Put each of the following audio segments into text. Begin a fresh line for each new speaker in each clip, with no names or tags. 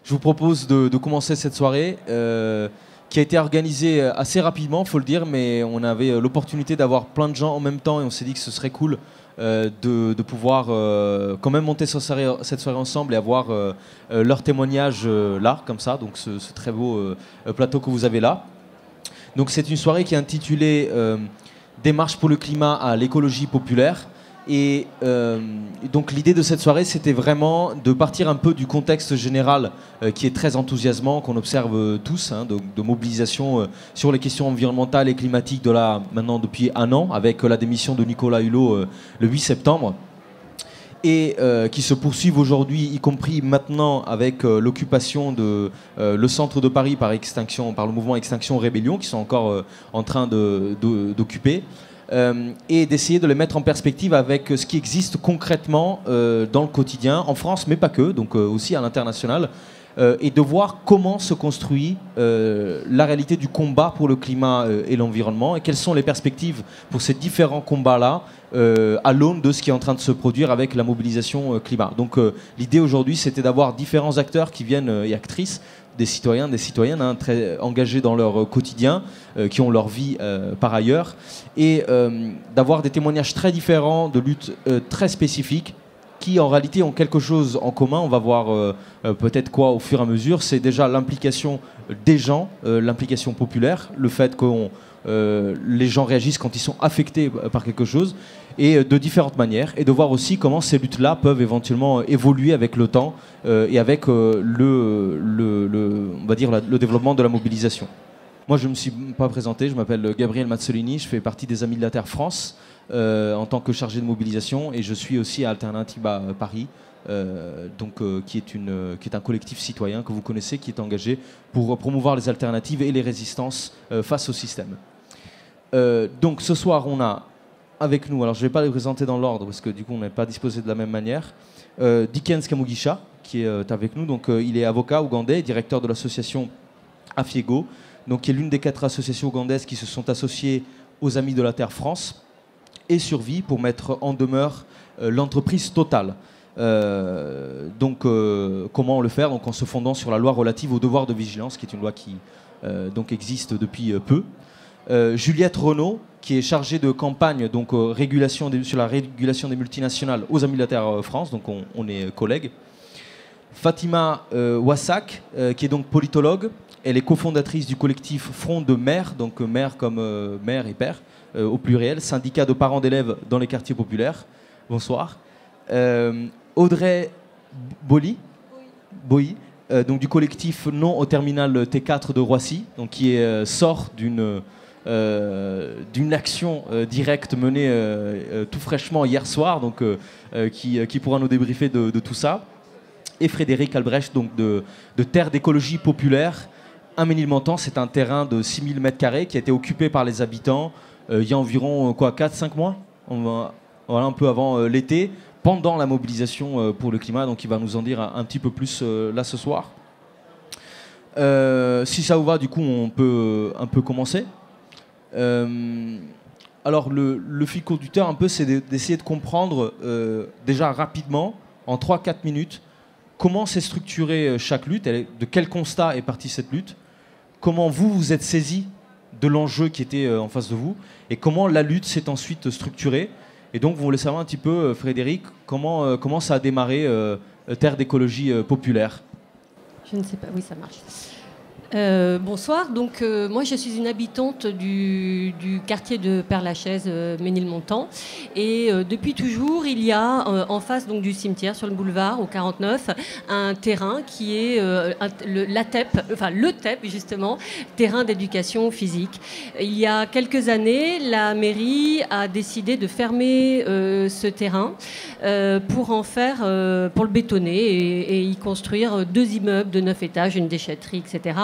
Je vous propose de commencer cette soirée qui a été organisée assez rapidement, il faut le dire, mais on avait l'opportunité d'avoir plein de gens en même temps et on s'est dit que ce serait cool de pouvoir quand même monter cette soirée ensemble et avoir leur témoignage là, comme ça, donc ce très beau plateau que vous avez là. Donc c'est une soirée qui est intitulée Démarche pour le climat à l'écologie populaire. Et donc l'idée de cette soirée, c'était vraiment de partir un peu du contexte général qui est très enthousiasmant, qu'on observe tous, hein, de mobilisation sur les questions environnementales et climatiques de là maintenant depuis un an, avec la démission de Nicolas Hulot le 8 septembre. Et qui se poursuivent aujourd'hui, y compris maintenant avec l'occupation de le centre de Paris par le mouvement Extinction Rébellion, qui sont encore en train d'occuper. Et d'essayer de les mettre en perspective avec ce qui existe concrètement dans le quotidien, en France, mais pas que, donc aussi à l'international, et de voir comment se construit la réalité du combat pour le climat et l'environnement, et quelles sont les perspectives pour ces différents combats-là à l'aune de ce qui est en train de se produire avec la mobilisation climat. Donc l'idée aujourd'hui, c'était d'avoir différents acteurs qui viennent, et actrices, des citoyens, des citoyennes hein, très engagés dans leur quotidien, qui ont leur vie par ailleurs, et d'avoir des témoignages très différents, de luttes très spécifiques, qui en réalité ont quelque chose en commun. On va voir peut-être quoi au fur et à mesure. C'est déjà l'implication des gens, l'implication populaire, le fait que les gens réagissent quand ils sont affectés par quelque chose, et de différentes manières, et de voir aussi comment ces luttes-là peuvent éventuellement évoluer avec le temps et avec on va dire le développement de la mobilisation. Moi, je ne me suis pas présenté, je m'appelle Gabriel Mazzolini, je fais partie des Amis de la Terre France en tant que chargé de mobilisation, et je suis aussi à Alternativa Paris, qui est un collectif citoyen que vous connaissez, qui est engagé pour promouvoir les alternatives et les résistances face au système. Donc ce soir, on a avec nous, alors je ne vais pas les présenter dans l'ordre parce que du coup on n'est pas disposé de la même manière, Dickens Kamugisha qui est avec nous, donc il est avocat ougandais, directeur de l'association Afiego, donc qui est l'une des 4 associations ougandaises qui se sont associées aux Amis de la Terre France et Survie pour mettre en demeure l'entreprise Total. Comment le faire? Donc en se fondant sur la loi relative au devoir de vigilance, qui est une loi qui donc existe depuis peu. Juliette Renaud, qui est chargée de campagne donc, sur la régulation des multinationales aux Amis de la Terre France, donc on est collègues. Fatima Wassak, qui est donc politologue, elle est cofondatrice du collectif Front de Mère, donc mère comme mère et père, au pluriel, syndicat de parents d'élèves dans les quartiers populaires. Bonsoir. Audrey Boilly, donc du collectif Non au terminal T4 de Roissy, donc qui sort d'une action directe menée tout fraîchement hier soir, donc qui pourra nous débriefer de tout ça. Et Frédéric Albrecht, donc de Terre d'écologie populaire à Ménilmontant. C'est un terrain de 6000 m² qui a été occupé par les habitants il y a environ 4-5 mois, voilà, un peu avant l'été, pendant la mobilisation pour le climat. Donc il va nous en dire un petit peu plus là ce soir. Si ça vous va, du coup, on peut un peu commencer. Alors le fil conducteur un peu, c'est d'essayer de comprendre déjà rapidement, en 3-4 minutes, comment s'est structurée chaque lutte, de quel constat est partie cette lutte, comment vous êtes saisi de l'enjeu qui était en face de vous, et comment la lutte s'est ensuite structurée. Et donc vous voulez savoir un petit peu, Frédéric, comment ça a démarré Terre d'écologie populaire.
Je ne sais pas, oui ça marche. Bonsoir, donc moi je suis une habitante du quartier de Père-Lachaise, Ménilmontant, et depuis toujours il y a en face donc, du cimetière sur le boulevard au 49 un terrain qui est le TEP justement, terrain d'éducation physique. Il y a quelques années, la mairie a décidé de fermer ce terrain pour le bétonner et y construire 2 immeubles de 9 étages, une déchetterie, etc.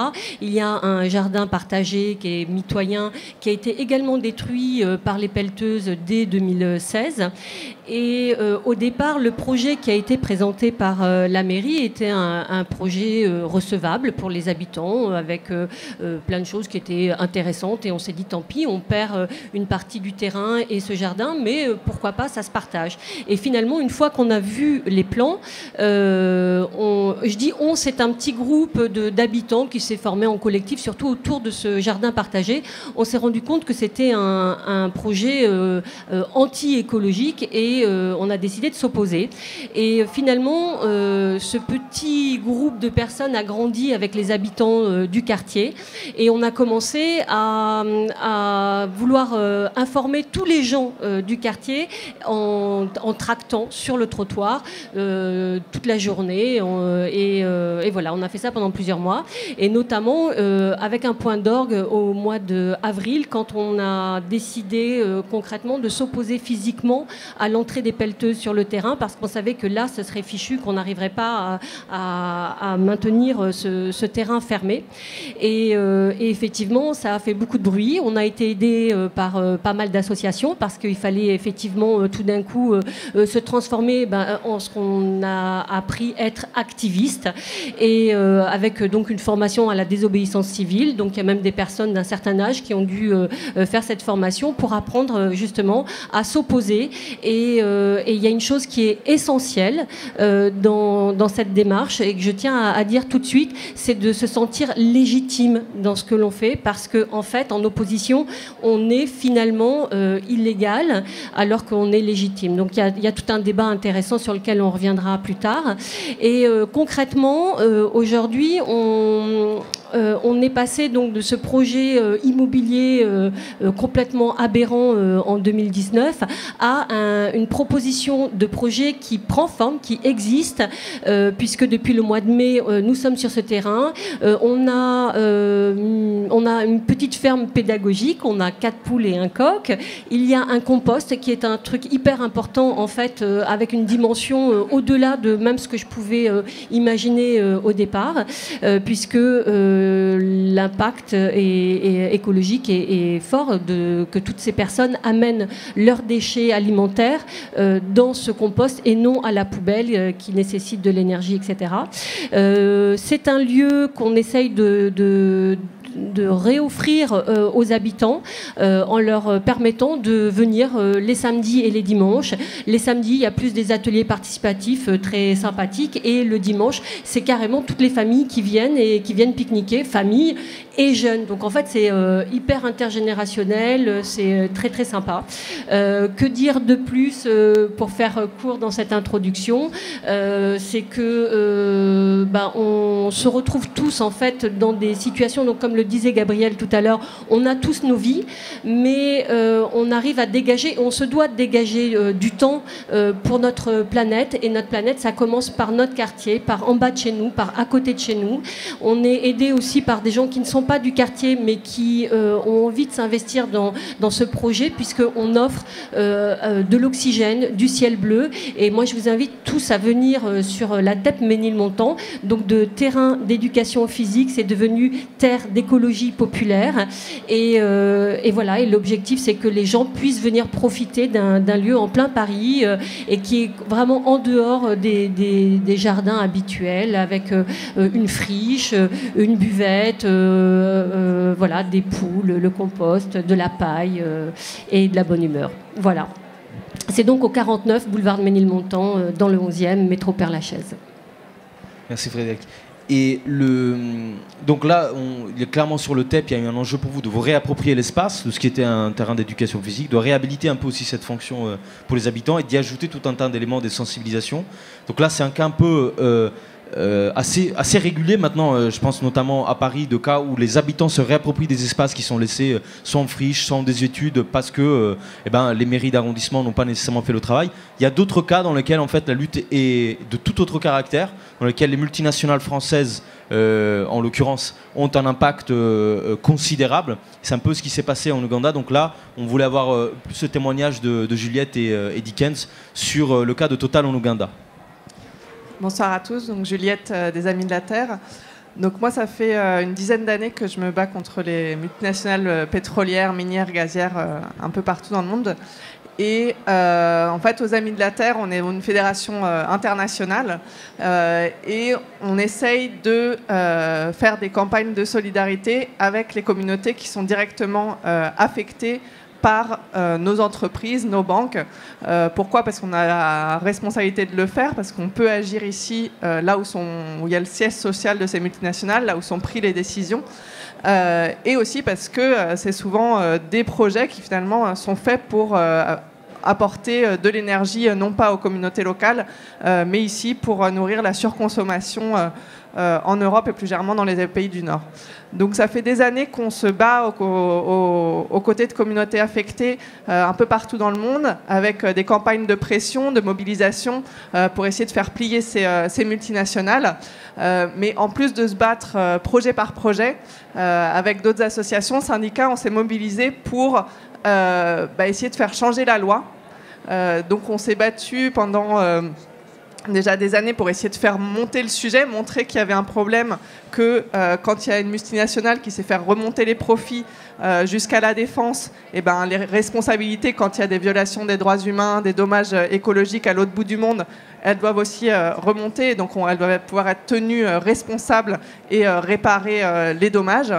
Il y a un jardin partagé qui est mitoyen, qui a été également détruit par les pelleteuses dès 2016. Et au départ, le projet qui a été présenté par la mairie était un projet recevable pour les habitants, avec plein de choses qui étaient intéressantes. Et on s'est dit, tant pis, on perd une partie du terrain et ce jardin, mais pourquoi pas, ça se partage. Et finalement, une fois qu'on a vu les plans, je dis on, c'est un petit groupe d'habitants qui s'est formé en collectif, surtout autour de ce jardin partagé. On s'est rendu compte que c'était un projet anti-écologique et on a décidé de s'opposer. Et finalement, ce petit groupe de personnes a grandi avec les habitants du quartier et on a commencé à vouloir informer tous les gens du quartier en tractant sur le trottoir toute la journée. Et voilà, on a fait ça pendant plusieurs mois. Et notamment avec un point d'orgue au mois d'avril, quand on a décidé concrètement de s'opposer physiquement à l'entrée des pelleteuses sur le terrain, parce qu'on savait que là, ce serait fichu, qu'on n'arriverait pas à maintenir ce terrain fermé. Et effectivement, ça a fait beaucoup de bruit. On a été aidé par pas mal d'associations, parce qu'il fallait effectivement tout d'un coup se transformer en ce qu'on a appris être activiste, et avec donc une formation à la désobéissance civile. Donc il y a même des personnes d'un certain âge qui ont dû faire cette formation pour apprendre justement à s'opposer. Et il y a une chose qui est essentielle dans cette démarche et que je tiens à dire tout de suite, c'est de se sentir légitime dans ce que l'on fait, parce qu'en fait, en opposition, on est finalement illégal alors qu'on est légitime. Donc il y a tout un débat intéressant sur lequel on reviendra plus tard. Et concrètement, aujourd'hui, on est passé donc de ce projet immobilier complètement aberrant en 2019 à une proposition de projet qui prend forme, qui existe, puisque depuis le mois de mai, nous sommes sur ce terrain. On a une petite ferme pédagogique, on a 4 poules et un coq. Il y a un compost qui est un truc hyper important, en fait, avec une dimension au-delà de même ce que je pouvais imaginer au départ, puisque l'impact écologique est fort, que toutes ces personnes amènent leurs déchets alimentaires dans ce compost et non à la poubelle qui nécessite de l'énergie, etc. C'est un lieu qu'on essaye de réoffrir aux habitants en leur permettant de venir les samedis et les dimanches. Les samedis, il y a plus des ateliers participatifs très sympathiques, et le dimanche, c'est carrément toutes les familles qui viennent pique-niquer, familles et jeunes. Donc en fait, c'est hyper intergénérationnel, c'est très très sympa. Que dire de plus pour faire court dans cette introduction, c'est que on se retrouve tous en fait dans des situations, donc comme le disait Gabriel tout à l'heure, on a tous nos vies, mais on arrive à dégager, on se doit de dégager du temps pour notre planète, et notre planète, ça commence par notre quartier, par en bas de chez nous, par à côté de chez nous. On est aidé aussi par des gens qui ne sont pas du quartier, mais qui ont envie de s'investir dans ce projet, puisqu'on offre de l'oxygène, du ciel bleu, et moi je vous invite tous à venir sur la TEP Ménilmontant, donc de terrain d'éducation physique, c'est devenu terre d'écologie populaire, et voilà, et l'objectif c'est que les gens puissent venir profiter d'un lieu en plein Paris et qui est vraiment en dehors des jardins habituels, avec une friche, une buvette, voilà, des poules, le compost, de la paille et de la bonne humeur. Voilà. C'est donc au 49 boulevard de Ménilmontant, dans le 11e, métro Père-Lachaise.
Merci Frédéric. Et donc là, il est clairement sur le TEP, il y a eu un enjeu pour vous de vous réapproprier l'espace, de ce qui était un terrain d'éducation physique, de réhabiliter un peu aussi cette fonction pour les habitants et d'y ajouter tout un tas d'éléments de sensibilisation. Donc là, c'est un cas un peu assez régulier maintenant, je pense notamment à Paris, de cas où les habitants se réapproprient des espaces qui sont laissés soit en friche, soit en désuétude, parce que les mairies d'arrondissement n'ont pas nécessairement fait le travail. Il y a d'autres cas dans lesquels en fait, la lutte est de tout autre caractère, dans lesquels les multinationales françaises, en l'occurrence, ont un impact considérable. C'est un peu ce qui s'est passé en Ouganda. Donc là, on voulait avoir plus ce témoignage de Juliette et Dickens sur le cas de Total en Ouganda.
Bonsoir à tous, donc Juliette des Amis de la Terre. Donc moi, ça fait une dizaine d'années que je me bats contre les multinationales pétrolières, minières, gazières, un peu partout dans le monde. Et en fait, aux Amis de la Terre, on est une fédération internationale et on essaye de faire des campagnes de solidarité avec les communautés qui sont directement affectées par nos entreprises, nos banques. Pourquoi ? Parce qu'on a la responsabilité de le faire, parce qu'on peut agir ici, là où il y a le siège social de ces multinationales, là où sont prises les décisions. Et aussi parce que c'est souvent des projets qui finalement sont faits pour apporter de l'énergie, non pas aux communautés locales, mais ici pour nourrir la surconsommation en Europe et plus généralement dans les pays du Nord. Donc ça fait des années qu'on se bat aux côtés de communautés affectées un peu partout dans le monde, avec des campagnes de pression, de mobilisation pour essayer de faire plier ces multinationales. Mais en plus de se battre projet par projet, avec d'autres associations, syndicats, on s'est mobilisés pour essayer de faire changer la loi. Donc on s'est battu pendant déjà des années pour essayer de faire monter le sujet, montrer qu'il y avait un problème, que quand il y a une multinationale qui sait faire remonter les profits jusqu'à la défense, et ben, les responsabilités quand il y a des violations des droits humains, des dommages écologiques à l'autre bout du monde, elles doivent aussi remonter, donc elles doivent pouvoir être tenues responsables et réparer les dommages.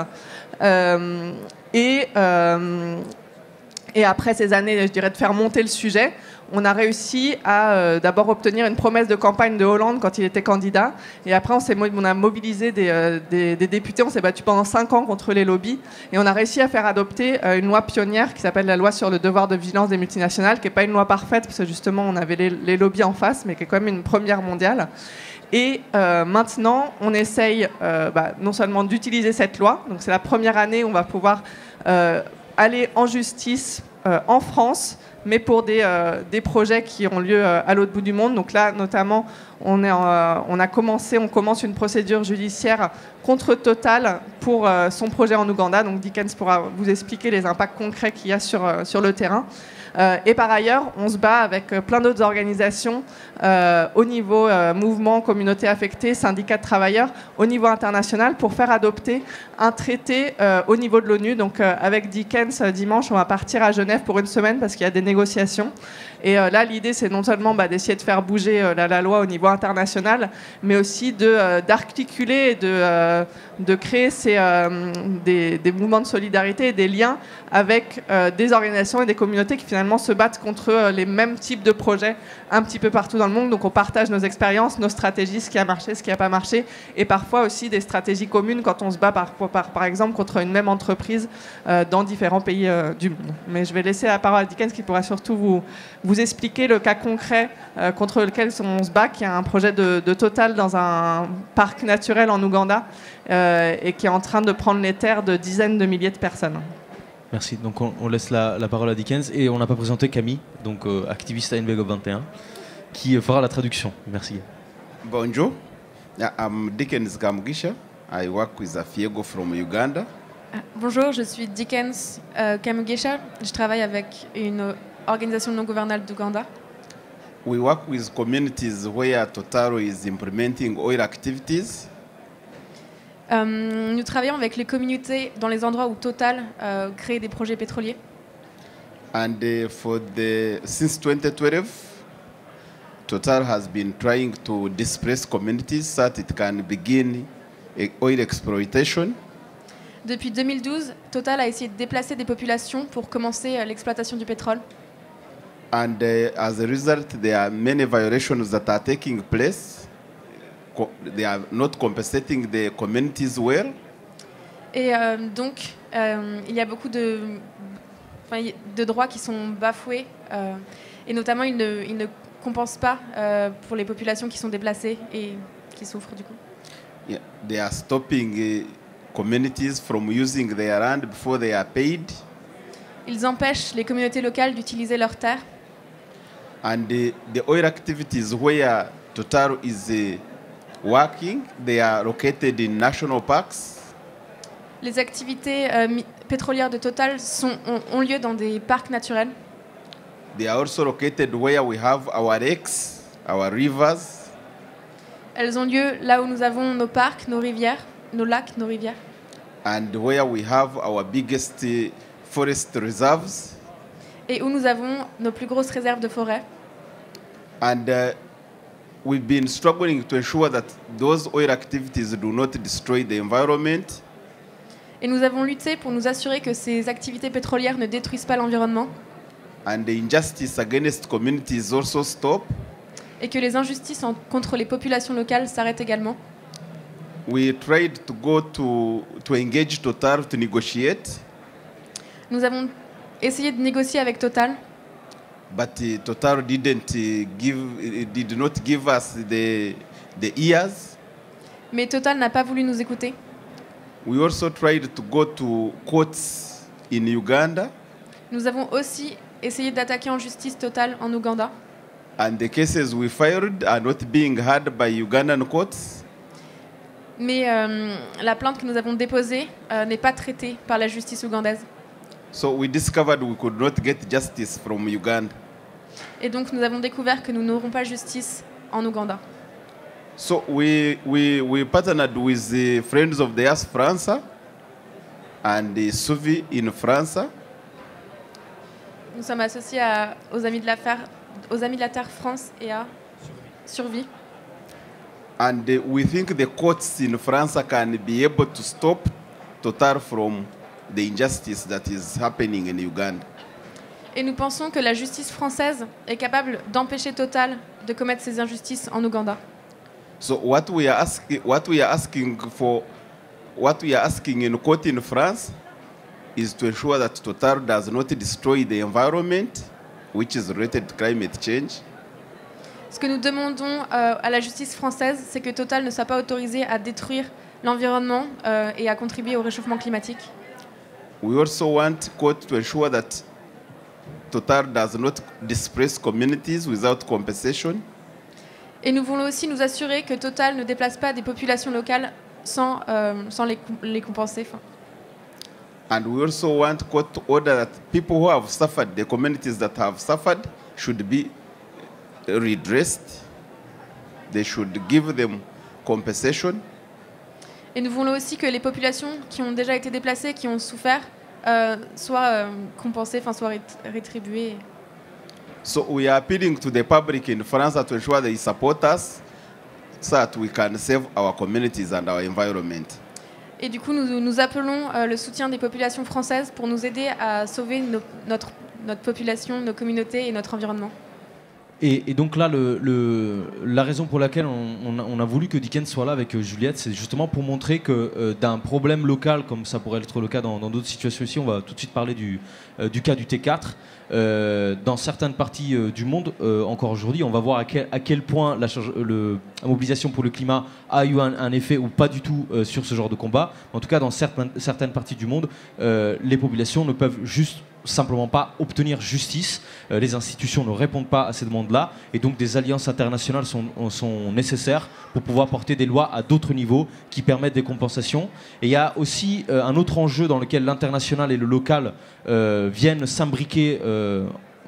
Et après ces années, je dirais, de faire monter le sujet, on a réussi à d'abord obtenir une promesse de campagne de Hollande quand il était candidat. Et après, on a mobilisé des députés. On s'est battu pendant 5 ans contre les lobbies. Et on a réussi à faire adopter une loi pionnière qui s'appelle la loi sur le devoir de vigilance des multinationales, qui n'est pas une loi parfaite, parce que justement, on avait les lobbies en face, mais qui est quand même une première mondiale. Et maintenant, on essaye non seulement d'utiliser cette loi, donc c'est la première année où on va pouvoir aller en justice en France, mais pour des projets qui ont lieu à l'autre bout du monde. Donc là, notamment, on commence une procédure judiciaire contre Total pour son projet en Ouganda. Donc Dickens pourra vous expliquer les impacts concrets qu'il y a sur le terrain. Et par ailleurs, on se bat avec plein d'autres organisations au niveau mouvement, communauté affectée, syndicats de travailleurs, au niveau international pour faire adopter un traité au niveau de l'ONU. Donc avec Dickens, dimanche, on va partir à Genève pour une semaine parce qu'il y a des négociations. Et là, l'idée, c'est non seulement d'essayer de faire bouger la loi au niveau international, mais aussi d'articuler et de créer des mouvements de solidarité et des liens avec des organisations et des communautés qui finalement se battent contre les mêmes types de projets un petit peu partout dans le monde. Donc on partage nos expériences, nos stratégies, ce qui a marché, ce qui n'a pas marché, et parfois aussi des stratégies communes quand on se bat par exemple contre une même entreprise dans différents pays du monde. Mais je vais laisser la parole à Dickens qui pourra surtout vous expliquer le cas concret contre lequel on se bat, qui est un projet de Total dans un parc naturel en Ouganda et qui est en train de prendre les terres de dizaines de milliers de personnes.
Merci. Donc on laisse la parole à Dickens et on n'a pas présenté Camille, donc activiste à NBGO 21, qui fera la traduction. Merci.
Bonjour, I'm Dickens Kamugisha. I work with Afiego from Uganda.
Bonjour, je suis Dickens Kamugisha. Je travaille avec une organisation non gouvernementale d'Ouganda.
We work with communities where Total is implementing oil activities.
Nous travaillons avec les communautés dans les endroits où Total crée des projets pétroliers.
And since 2012, Total has been trying to displace communities so that it can begin oil exploitation.
Depuis 2012, Total a essayé de déplacer des populations pour commencer l'exploitation du pétrole.
And as a result, there are many violations that are taking place. They are not compensating the communities well.
Et donc, il y a beaucoup de droits qui sont bafoués. Et notamment, ils ne compensent pas pour les populations qui sont déplacées et qui souffrent du coup.
Yeah, they are stopping communities from using their land before they are paid.
Ils empêchent les communautés locales d'utiliser leurs terres.
And the oil activities where Total is working, they are located in national parks.
Les activités pétrolières de Total ont lieu dans des parcs naturels.
They are also located where we have our lakes, our rivers.
Elles ont lieu là où nous avons nos parcs, nos rivières. nos lacs, nos rivières,
and where we have our biggest forest reserves.
et où nous avons nos plus grosses réserves de forêt.
And we've been struggling to ensure that those oil activities do not destroy the environment.
Et nous avons lutté pour nous assurer que ces activités pétrolières ne détruisent pas l'environnement
And the injustice against communities also stop.
et que les injustices contre les populations locales s'arrêtent également.
We tried to go to engage Total to negotiate,
Nous avons essayé de négocier avec Total,
but Total did not give us the ears.
mais Total n'a pas voulu nous écouter.
We also tried to go to courts in Uganda,
Nous avons aussi essayé d'attaquer en justice Total en Ouganda.
and the cases we filed are not being heard by Ugandan courts.
Mais la plainte que nous avons déposée n'est pas traitée par la justice ougandaise.
So we discovered we could not get justice from Uganda.
Et donc nous avons découvert que nous n'aurons pas justice en Ouganda.
So we partnered with the Friends of the Earth France and the Suvi in France.
Nous sommes associés aux Amis de la Terre France et à Survie.
And we think the courts in France can be able to stop Total from the injustice that is happening in Uganda.
Et nous pensons que la justice française est capable d'empêcher Total de commettre ces injustices en Ouganda.
So what we are asking in court in France is to ensure that Total does not destroy the environment, which is related to climate change.
Ce que nous demandons à la justice française, c'est que Total ne soit pas autorisé à détruire l'environnement et à contribuer au réchauffement climatique.
We also want court to ensure that Total does not displace communities without compensation.
Et nous voulons aussi nous assurer que Total ne déplace pas des populations locales sans les compenser.
And we also want court to order that people who have suffered, the communities that have suffered, should be redressed. They should give them compensation.
Et nous voulons aussi que les populations qui ont déjà été déplacées, qui ont souffert, soient compensées, soient rétribuées.
So we are appealing to the public in France to ensure they support us so that we can save our communities and our environment.
Et du coup, nous appelons le soutien des populations françaises pour nous aider à sauver notre population, nos communautés et notre environnement.
Et donc là, la raison pour laquelle on a voulu que Dickens soit là avec Juliette, c'est justement pour montrer que d'un problème local, comme ça pourrait être le cas dans d'autres situations ici, on va tout de suite parler du cas du T4, dans certaines parties du monde, encore aujourd'hui, on va voir à quel point la mobilisation pour le climat a eu un effet ou pas du tout sur ce genre de combat. En tout cas, dans certaines parties du monde, les populations ne peuvent juste simplement pas obtenir justice. Les institutions ne répondent pas à ces demandes-là et donc des alliances internationales sont nécessaires pour pouvoir porter des lois à d'autres niveaux qui permettent des compensations. Et il y a aussi un autre enjeu dans lequel l'international et le local viennent s'imbriquer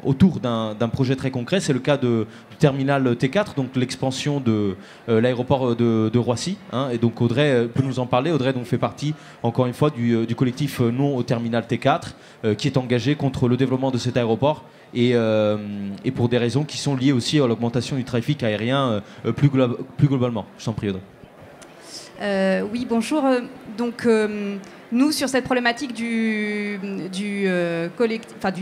autour d'un projet très concret. C'est le cas du terminal T4, donc l'expansion de l'aéroport de Roissy. Et donc Audrey peut nous en parler. Audrey donc, fait partie, encore une fois, du collectif Non au terminal T4, qui est engagé contre le développement de cet aéroport et pour des raisons qui sont liées aussi à l'augmentation du trafic aérien plus globalement. Je t'en prie, Audrey.
Oui, bonjour. Donc, nous, sur cette problématique du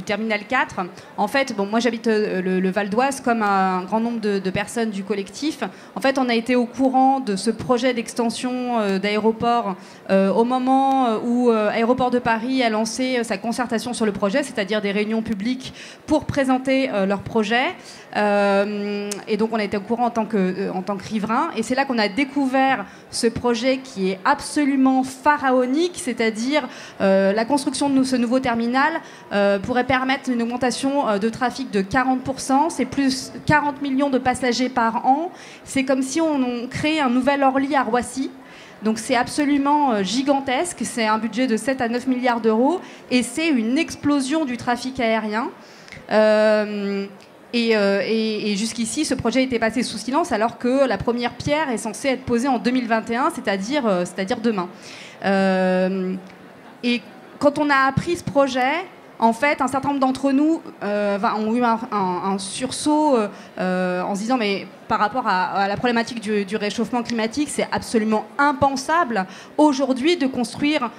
terminal 4, en fait, moi j'habite le Val d'Oise, comme un grand nombre de personnes du collectif. En fait, on a été au courant de ce projet d'extension d'aéroport au moment où Aéroport de Paris a lancé sa concertation sur le projet, c'est-à-dire des réunions publiques pour présenter leur projet. Et donc on a été au courant en tant que riverain. Et c'est là qu'on a découvert ce projet qui est absolument pharaonique, c'est-à-dire la construction de ce nouveau terminal pourrait permettre une augmentation de trafic de 40%. C'est plus 40 millions de passagers par an. C'est comme si on créait un nouvel Orly à Roissy. Donc c'est absolument gigantesque. C'est un budget de 7 à 9 milliards d'euros. Et c'est une explosion du trafic aérien. Et jusqu'ici, ce projet était passé sous silence alors que la première pierre est censée être posée en 2021, c'est-à-dire demain. Et quand on a appris ce projet, en fait, un certain nombre d'entre nous ont eu un sursaut en se disant mais par rapport à la problématique du réchauffement climatique, c'est absolument impensable aujourd'hui de construire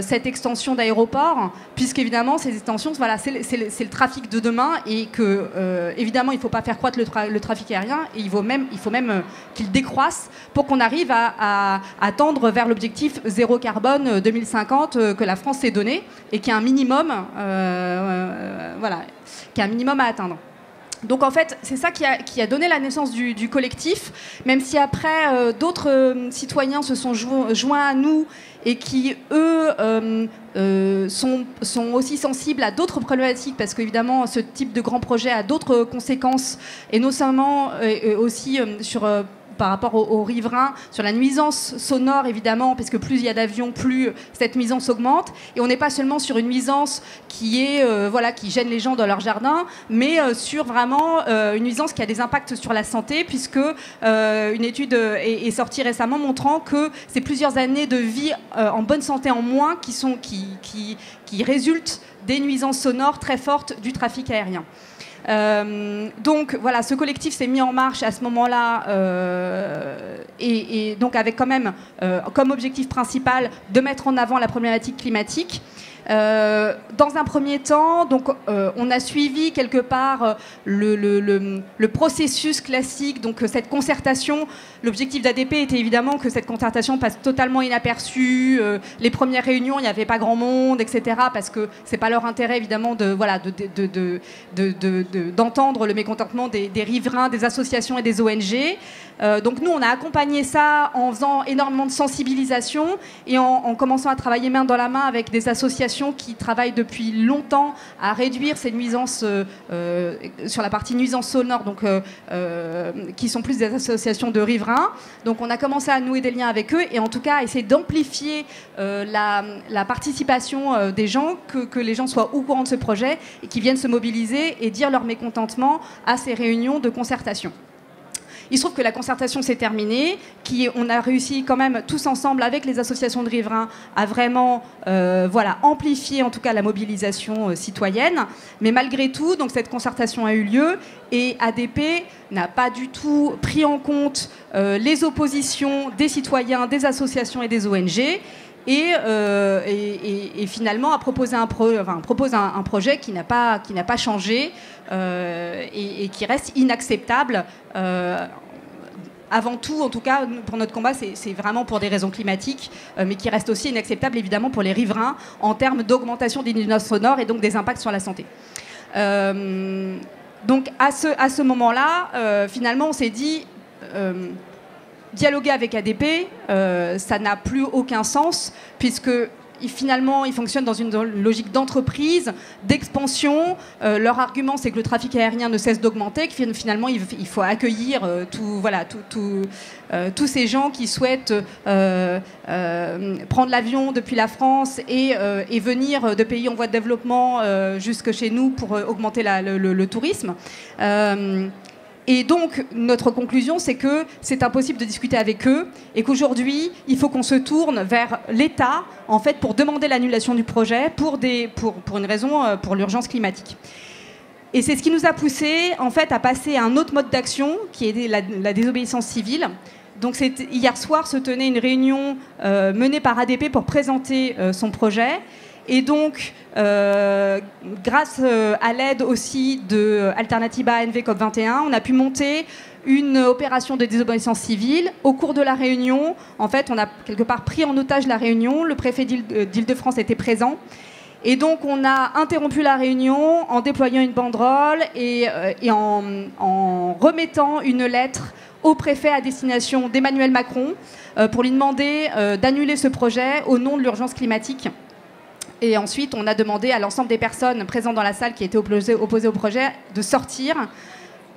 cette extension d'aéroport, puisqu'évidemment ces extensions, voilà, c'est le trafic de demain et que évidemment il ne faut pas faire croître le trafic aérien et il faut même qu'il décroisse pour qu'on arrive à tendre vers l'objectif zéro carbone 2050 que la France s'est donné et qui est un minimum, qui est un minimum à atteindre. Donc en fait, c'est ça qui a donné la naissance du collectif, même si après d'autres citoyens se sont joints à nous et qui, eux, sont aussi sensibles à d'autres problématiques, parce qu'évidemment, ce type de grand projet a d'autres conséquences, et notamment aussi sur... par rapport aux riverains, sur la nuisance sonore évidemment, parce que plus il y a d'avions, plus cette nuisance augmente. Et on n'est pas seulement sur une nuisance qui gêne les gens dans leur jardin, mais sur vraiment une nuisance qui a des impacts sur la santé, puisque une étude est sortie récemment montrant que c'est plusieurs années de vie en bonne santé en moins qui résultent des nuisances sonores très fortes du trafic aérien. Donc voilà, ce collectif s'est mis en marche à ce moment-là et donc avec quand même comme objectif principal de mettre en avant la problématique climatique. Dans un premier temps, donc, on a suivi quelque part le processus classique, donc cette concertation. L'objectif d'ADP était évidemment que cette concertation passe totalement inaperçue. Les premières réunions, il n'y avait pas grand monde, etc. Parce que c'est pas leur intérêt évidemment d'entendre le mécontentement des riverains, des associations et des ONG. Donc nous, on a accompagné ça en faisant énormément de sensibilisation et en commençant à travailler main dans la main avec des associations qui travaillent depuis longtemps à réduire ces nuisances sur la partie nuisances sonores, donc qui sont plus des associations de riverains. Donc on a commencé à nouer des liens avec eux et en tout cas à essayer d'amplifier la participation des gens, que les gens soient au courant de ce projet et qu'ils viennent se mobiliser et dire leur mécontentement à ces réunions de concertation. Il se trouve que la concertation s'est terminée, on a réussi quand même tous ensemble avec les associations de riverains à vraiment amplifier en tout cas la mobilisation citoyenne. Mais malgré tout, donc, cette concertation a eu lieu et ADP n'a pas du tout pris en compte les oppositions des citoyens, des associations et des ONG. Et finalement propose un projet qui n'a pas changé et qui reste inacceptable. Avant tout, en tout cas, pour notre combat, c'est vraiment pour des raisons climatiques, mais qui reste aussi inacceptable, évidemment, pour les riverains en termes d'augmentation des nuisances sonores et donc des impacts sur la santé. Donc, à ce moment-là, finalement, on s'est dit... dialoguer avec ADP, ça n'a plus aucun sens, puisque finalement, ils fonctionnent dans une logique d'entreprise, d'expansion. Leur argument, c'est que le trafic aérien ne cesse d'augmenter, que finalement, il faut accueillir tous ces gens qui souhaitent prendre l'avion depuis la France et venir de pays en voie de développement jusque chez nous pour augmenter le tourisme. Et donc, notre conclusion, c'est que c'est impossible de discuter avec eux et qu'aujourd'hui, il faut qu'on se tourne vers l'État, en fait, pour demander l'annulation du projet pour une raison, pour l'urgence climatique. Et c'est ce qui nous a poussé, en fait, à passer à un autre mode d'action, qui est la désobéissance civile. Donc, hier soir se tenait une réunion menée par ADP pour présenter son projet. Et donc, grâce à l'aide aussi de Alternativa ANV COP21, on a pu monter une opération de désobéissance civile. Au cours de la réunion, en fait, on a quelque part pris en otage la réunion. Le préfet d'Île-de-France était présent. Et donc, on a interrompu la réunion en déployant une banderole et en remettant une lettre au préfet à destination d'Emmanuel Macron pour lui demander d'annuler ce projet au nom de l'urgence climatique. Et ensuite, on a demandé à l'ensemble des personnes présentes dans la salle qui étaient opposées au projet de sortir.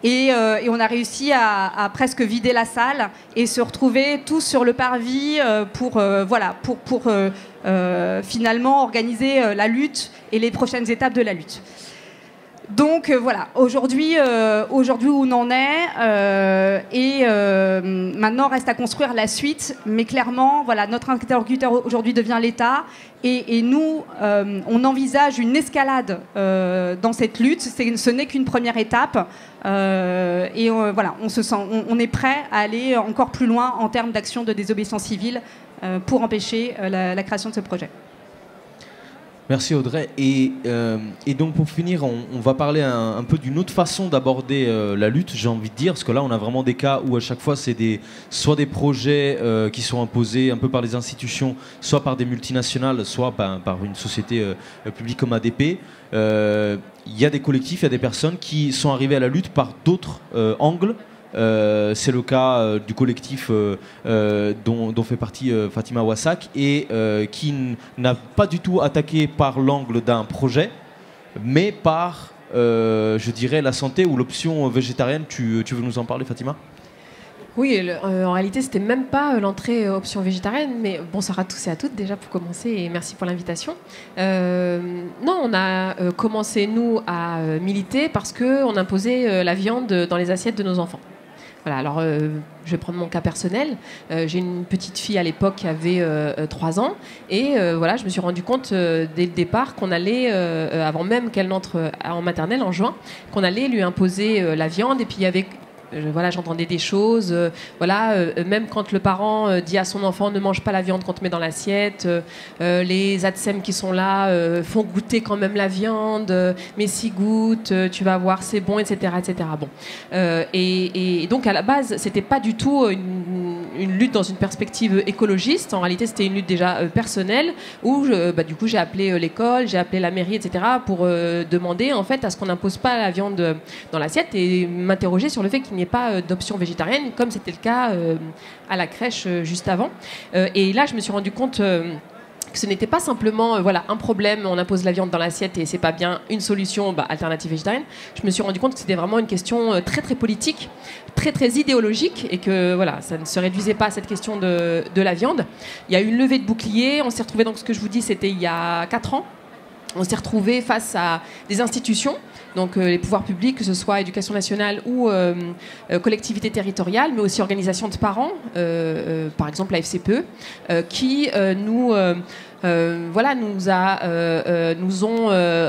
Et on a réussi à presque vider la salle et se retrouver tous sur le parvis pour finalement organiser la lutte et les prochaines étapes de la lutte. Donc voilà, aujourd'hui où on en est, maintenant reste à construire la suite, mais clairement, voilà, notre interlocuteur aujourd'hui devient l'État, et nous, on envisage une escalade dans cette lutte. Ce n'est qu'une première étape, voilà, on est prêt à aller encore plus loin en termes d'action de désobéissance civile pour empêcher la création de ce projet.
Merci Audrey. Et donc pour finir, on va parler un peu d'une autre façon d'aborder la lutte, j'ai envie de dire, parce que là on a vraiment des cas où à chaque fois c'est soit des projets qui sont imposés un peu par les institutions, soit par des multinationales, soit par une société publique comme ADP. Il y a des collectifs, il y a des personnes qui sont arrivées à la lutte par d'autres angles. C'est le cas du collectif dont fait partie Fatima Wassak et qui n'a pas du tout attaqué par l'angle d'un projet, mais par, je dirais, la santé ou l'option végétarienne. Tu veux nous en parler, Fatima ?
Oui, en réalité, c'était même pas l'entrée option végétarienne, mais bonsoir à tous et à toutes déjà pour commencer et merci pour l'invitation. Non, on a commencé nous à militer parce qu'on imposait la viande dans les assiettes de nos enfants. Voilà, alors je vais prendre mon cas personnel. J'ai une petite fille à l'époque qui avait 3 ans et voilà, je me suis rendu compte dès le départ qu'on allait, avant même qu'elle n'entre en maternelle en juin, qu'on allait lui imposer la viande et puis il y avait... Voilà, j'entendais des choses. Même quand le parent dit à son enfant ne mange pas la viande qu'on te met dans l'assiette, les ATSEM qui sont là font goûter quand même la viande, mais si goûte, tu vas voir, c'est bon, etc., etc. Bon, et donc à la base, c'était pas du tout une lutte dans une perspective écologiste. En réalité, c'était une lutte déjà personnelle où du coup j'ai appelé l'école, j'ai appelé la mairie, etc. pour demander en fait à ce qu'on n'impose pas la viande dans l'assiette et m'interroger sur le fait qu'il n'y ait pas d'option végétarienne, comme c'était le cas à la crèche juste avant. Et là, je me suis rendu compte que ce n'était pas simplement un problème, on impose la viande dans l'assiette et c'est pas bien une solution alternative végétarienne. Je me suis rendu compte que c'était vraiment une question très très politique, très très idéologique et que voilà, ça ne se réduisait pas à cette question de la viande. Il y a eu une levée de bouclier, on s'est retrouvé, donc ce que je vous dis, c'était il y a 4 ans. On s'est retrouvé face à des institutions, donc les pouvoirs publics, que ce soit éducation nationale ou collectivités territoriales, mais aussi organisations de parents, par exemple la FCPE, qui nous ont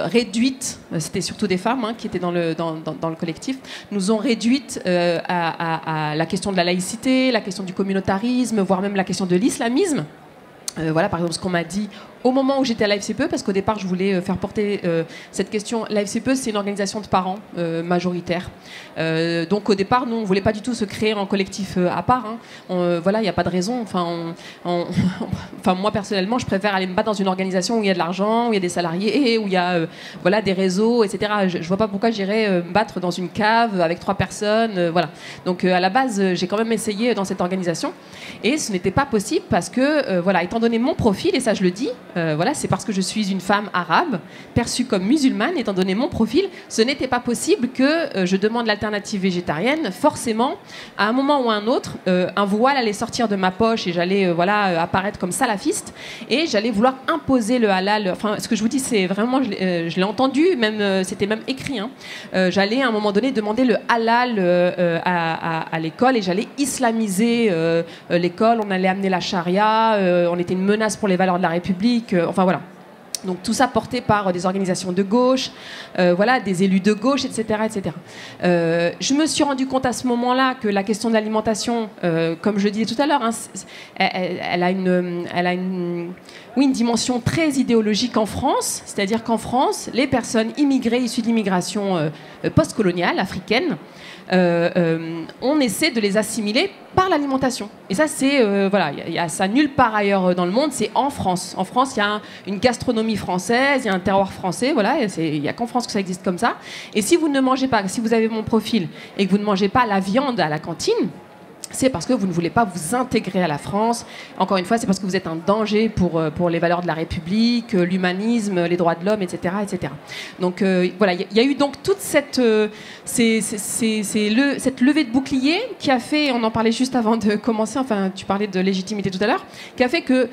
réduites, c'était surtout des femmes qui étaient dans le collectif, nous ont réduites à la question de la laïcité, la question du communautarisme, voire même la question de l'islamisme. Par exemple, ce qu'on m'a dit au moment où j'étais à la FCPE, parce qu'au départ, je voulais faire porter cette question. La FCPE, c'est une organisation de parents majoritaire. Donc, au départ, nous, on ne voulait pas du tout se créer en collectif à part. Il n'y a pas de raison. Moi, personnellement, je préfère aller me battre dans une organisation où il y a de l'argent, où il y a des salariés, où il y a des réseaux, etc. Je ne vois pas pourquoi j'irais me battre dans une cave avec 3 personnes. Donc, à la base, j'ai quand même essayé dans cette organisation. Et ce n'était pas possible parce que, étant donné mon profil, et ça, je le dis, c'est parce que je suis une femme arabe, perçue comme musulmane, étant donné mon profil, ce n'était pas possible que je demande l'alternative végétarienne. Forcément, à un moment ou à un autre, un voile allait sortir de ma poche et j'allais apparaître comme salafiste et j'allais vouloir imposer le halal. Enfin, ce que je vous dis, c'est vraiment, je l'ai entendu, même c'était même écrit. J'allais à un moment donné demander le halal à l'école et j'allais islamiser l'école. On allait amener la charia, on était une menace pour les valeurs de la République. Donc tout ça porté par des organisations de gauche, des élus de gauche, etc. etc. Je me suis rendu compte à ce moment-là que la question de l'alimentation, comme je disais tout à l'heure, elle a une dimension très idéologique en France, c'est-à-dire qu'en France, les personnes immigrées issues d'immigration postcoloniale africaine, on essaie de les assimiler par l'alimentation. Et ça, c'est il y a ça nulle part ailleurs dans le monde, c'est en France. En France, il y a une gastronomie française, il y a un terroir français, il n'y a qu'en France que ça existe comme ça. Et si vous ne mangez pas, si vous avez mon profil et que vous ne mangez pas la viande à la cantine, c'est parce que vous ne voulez pas vous intégrer à la France. Encore une fois, c'est parce que vous êtes un danger pour les valeurs de la République, l'humanisme, les droits de l'homme, etc. etc. Donc il y a eu donc toute cette levée de bouclier qui a fait, on en parlait juste avant de commencer, tu parlais de légitimité tout à l'heure, qui a fait que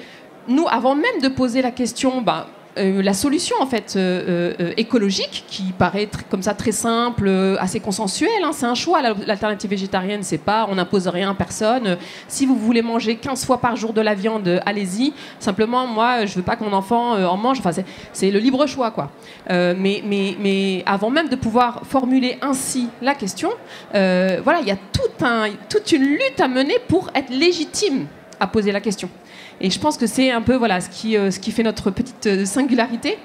nous, avant même de poser la question, la solution en fait écologique qui paraît comme ça très simple, assez consensuelle, hein, c'est un choix l'alternative végétarienne, c'est pas on n'impose rien à personne. Si vous voulez manger 15 fois par jour de la viande, allez-y. Simplement moi je veux pas que mon enfant en mange, enfin c'est le libre choix quoi. Mais avant même de pouvoir formuler ainsi la question, voilà, il y a toute une lutte à mener pour être légitime à poser la question. Et je pense que c'est un peu voilà, ce qui fait notre petite singularité,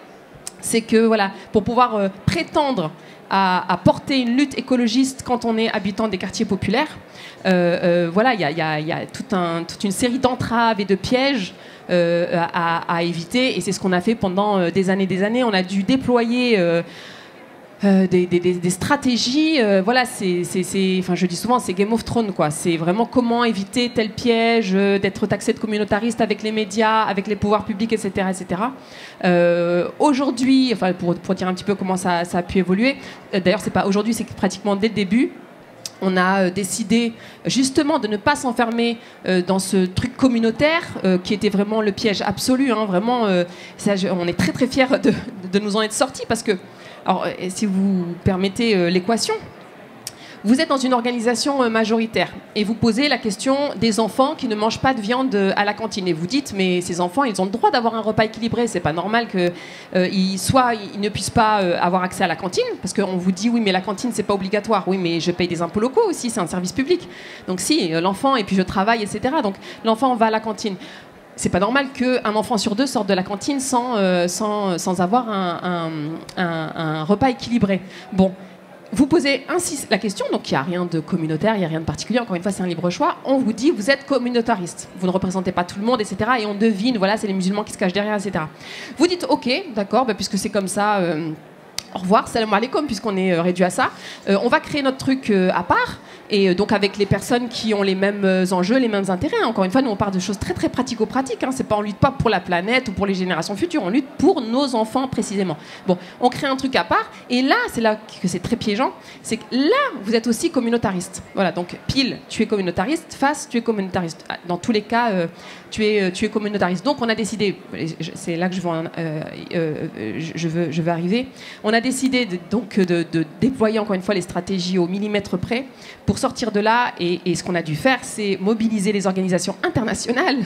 c'est que voilà, pour pouvoir prétendre à porter une lutte écologiste quand on est habitant des quartiers populaires, voilà, il y a toute une série d'entraves et de pièges à éviter. Et c'est ce qu'on a fait pendant des années. On a dû déployer des stratégies, voilà, enfin, je dis souvent, c'est Game of Thrones, quoi. C'est vraiment comment éviter tel piège, d'être taxé de communautariste avec les médias, avec les pouvoirs publics, etc., etc. Aujourd'hui, enfin, pour dire un petit peu comment ça a pu évoluer, d'ailleurs, c'est pas aujourd'hui, c'est pratiquement dès le début. On a décidé justement de ne pas s'enfermer dans ce truc communautaire qui était vraiment le piège absolu. Hein, vraiment, on est très très fiers de nous en être sortis parce que, alors, si vous permettez l'équation, vous êtes dans une organisation majoritaire et vous posez la question des enfants qui ne mangent pas de viande à la cantine. Et vous dites, mais ces enfants, ils ont le droit d'avoir un repas équilibré. C'est pas normal qu'ils ne puissent pas avoir accès à la cantine, parce qu'on vous dit, oui, mais la cantine, c'est pas obligatoire. Oui, mais je paye des impôts locaux aussi, c'est un service public. Donc si, l'enfant, et puis je travaille, etc. Donc l'enfant va à la cantine. C'est pas normal qu'un enfant sur deux sorte de la cantine sans avoir un repas équilibré. Bon. Vous posez ainsi la question, donc il n'y a rien de communautaire, il n'y a rien de particulier, encore une fois c'est un libre choix, on vous dit vous êtes communautariste, vous ne représentez pas tout le monde, etc. Et on devine, voilà, c'est les musulmans qui se cachent derrière, etc. Vous dites ok, d'accord, bah, puisque c'est comme ça, au revoir, salam alaikum, puisqu'on est réduit à ça, on va créer notre truc à part, et donc avec les personnes qui ont les mêmes enjeux, les mêmes intérêts. Encore une fois, nous on parle de choses très très pratico-pratiques, hein. On lutte pas pour la planète ou pour les générations futures, on lutte pour nos enfants précisément. Bon, on crée un truc à part, et là, c'est là que c'est très piégeant, c'est que là, vous êtes aussi communautariste. Voilà, donc pile, tu es communautariste, face, tu es communautariste. Dans tous les cas, tu es communautariste. Donc on a décidé, c'est là que je veux arriver, on a décidé de déployer encore une fois les stratégies au millimètre près pour sortir de là, et ce qu'on a dû faire, c'est mobiliser les organisations internationales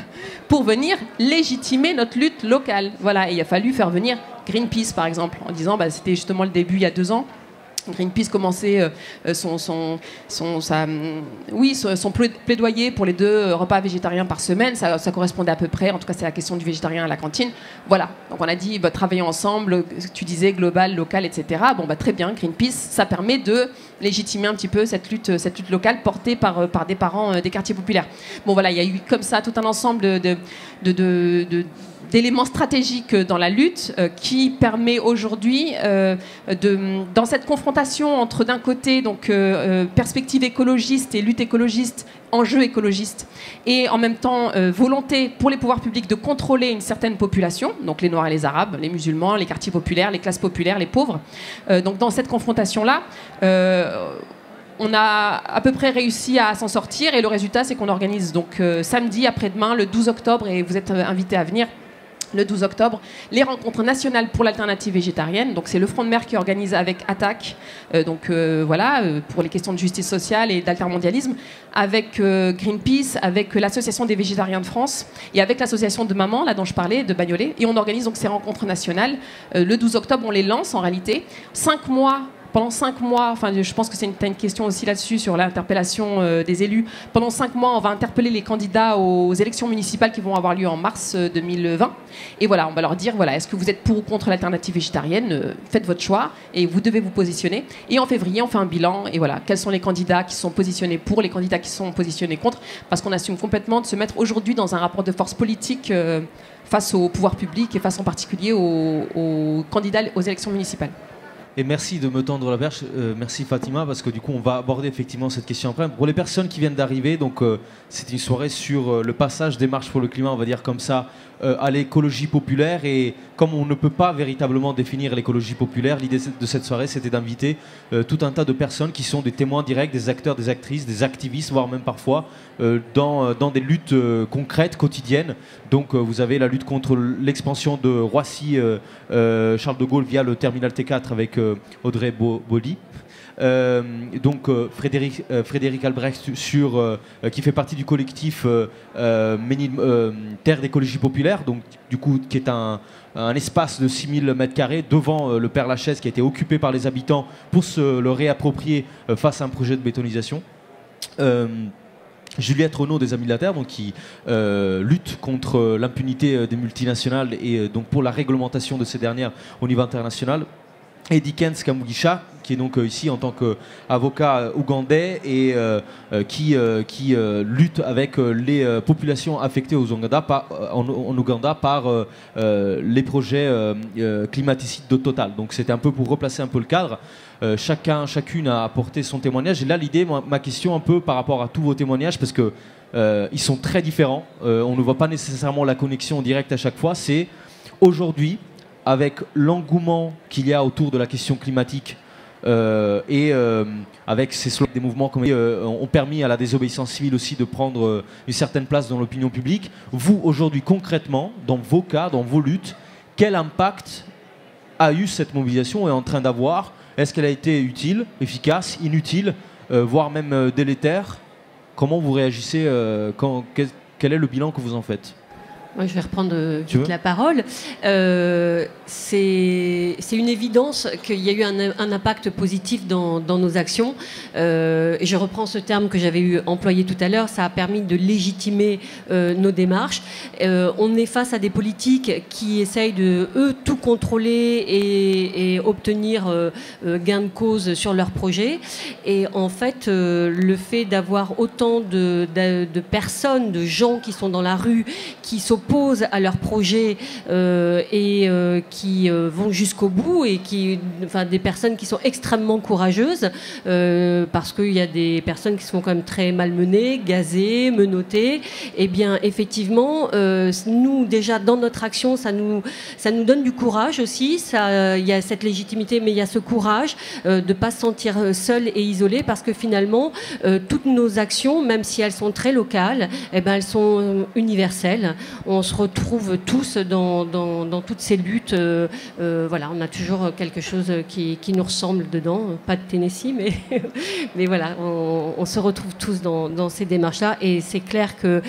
pour venir légitimer notre lutte locale. Voilà, et il a fallu faire venir Greenpeace, par exemple, en disant, bah, c'était justement le début il y a 2 ans. Greenpeace commençait son plaidoyer pour les 2 repas végétariens par semaine. Ça correspondait à peu près, en tout cas c'est la question du végétarien à la cantine. Voilà, donc on a dit bah, travaillons ensemble, tu disais global, local, etc. Bon bah très bien, Greenpeace, ça permet de légitimer un petit peu cette lutte locale portée par des parents des quartiers populaires. Bon voilà, il y a eu comme ça tout un ensemble d'éléments stratégiques dans la lutte qui permet aujourd'hui, dans cette confrontation entre d'un côté donc, perspective écologiste et lutte écologiste, enjeu écologiste, et en même temps volonté pour les pouvoirs publics de contrôler une certaine population, donc les Noirs et les Arabes, les musulmans, les quartiers populaires, les classes populaires, les pauvres. Donc dans cette confrontation-là, on a à peu près réussi à s'en sortir, et le résultat c'est qu'on organise donc samedi après-demain, le 12 octobre, et vous êtes invités à venir, le 12 octobre, les rencontres nationales pour l'alternative végétarienne. Donc c'est le Front de Mer qui organise avec ATTAC, pour les questions de justice sociale et d'altermondialisme, avec Greenpeace, avec l'Association des végétariens de France et avec l'association de Maman, là dont je parlais, de Bagnolet. Et on organise donc ces rencontres nationales. Le 12 octobre, on les lance en réalité. Pendant 5 mois, enfin, je pense que c'est une question aussi là-dessus, sur l'interpellation des élus. Pendant 5 mois, on va interpeller les candidats aux élections municipales qui vont avoir lieu en mars 2020. Et voilà, on va leur dire, voilà, est-ce que vous êtes pour ou contre l'alternative végétarienne? Faites votre choix et vous devez vous positionner. Et en février, on fait un bilan. Et voilà, quels sont les candidats qui sont positionnés pour, les candidats qui sont positionnés contre. Parce qu'on assume complètement de se mettre aujourd'hui dans un rapport de force politique face au pouvoir public et face en particulier aux candidats aux élections municipales.
Et merci de me tendre la perche, merci Fatima, parce que du coup on va aborder effectivement cette question après. Pour les personnes qui viennent d'arriver, donc c'est une soirée sur le passage des marches pour le climat, on va dire comme ça, à l'écologie populaire. Et comme on ne peut pas véritablement définir l'écologie populaire, l'idée de cette soirée c'était d'inviter tout un tas de personnes qui sont des témoins directs, des acteurs, des actrices, des activistes, voire même parfois dans des luttes concrètes, quotidiennes. Donc vous avez la lutte contre l'expansion de Roissy Charles de Gaulle via le terminal T4 avec Audrey Baudy. Donc Frédéric Albrecht qui fait partie du collectif Terre d'écologie populaire, donc du coup qui est un espace de 6000 m² devant le Père-Lachaise qui a été occupé par les habitants pour se le réapproprier face à un projet de bétonisation. Juliette Renaud des Amis de la Terre, donc, qui lutte contre l'impunité des multinationales et donc pour la réglementation de ces dernières au niveau international. Et Dickens Kamugisha, qui est donc ici en tant qu'avocat ougandais et qui lutte avec les populations affectées en Ouganda par les projets climaticides de Total. Donc c'était un peu pour replacer un peu le cadre. Chacune a apporté son témoignage. Et là, l'idée, ma question un peu par rapport à tous vos témoignages, parce que ils sont très différents. On ne voit pas nécessairement la connexion directe à chaque fois. C'est aujourd'hui, avec l'engouement qu'il y a autour de la question climatique et avec des mouvements qui ont permis à la désobéissance civile aussi de prendre une certaine place dans l'opinion publique. Vous, aujourd'hui, concrètement, dans vos cas, dans vos luttes, quel impact a eu cette mobilisation et est en train d'avoir? Est-ce qu'elle a été utile, efficace, inutile, voire même délétère? Comment vous réagissez quel est le bilan que vous en faites?
Moi, je vais reprendre vite la parole. C'est une évidence qu'il y a eu un impact positif dans nos actions. Et je reprends ce terme que j'avais employé tout à l'heure. Ça a permis de légitimer nos démarches. On est face à des politiques qui essayent de, eux, tout contrôler et obtenir gain de cause sur leurs projets. Et en fait, le fait d'avoir autant de personnes, de gens qui sont dans la rue, qui s'opposent à leurs projets qui vont jusqu'au bout et des personnes qui sont extrêmement courageuses parce qu'il y a des personnes qui sont quand même très malmenées, gazées, menottées. Eh bien, effectivement, nous déjà dans notre action, ça nous donne du courage aussi. Il y a cette légitimité, mais il y a ce courage de ne pas se sentir seul et isolé parce que finalement, toutes nos actions, même si elles sont très locales, elles sont universelles. On se retrouve tous dans toutes ces luttes. Voilà, on a toujours quelque chose qui nous ressemble dedans. Pas de Tennessee, mais voilà, on se retrouve tous dans ces démarches-là. Et c'est clair que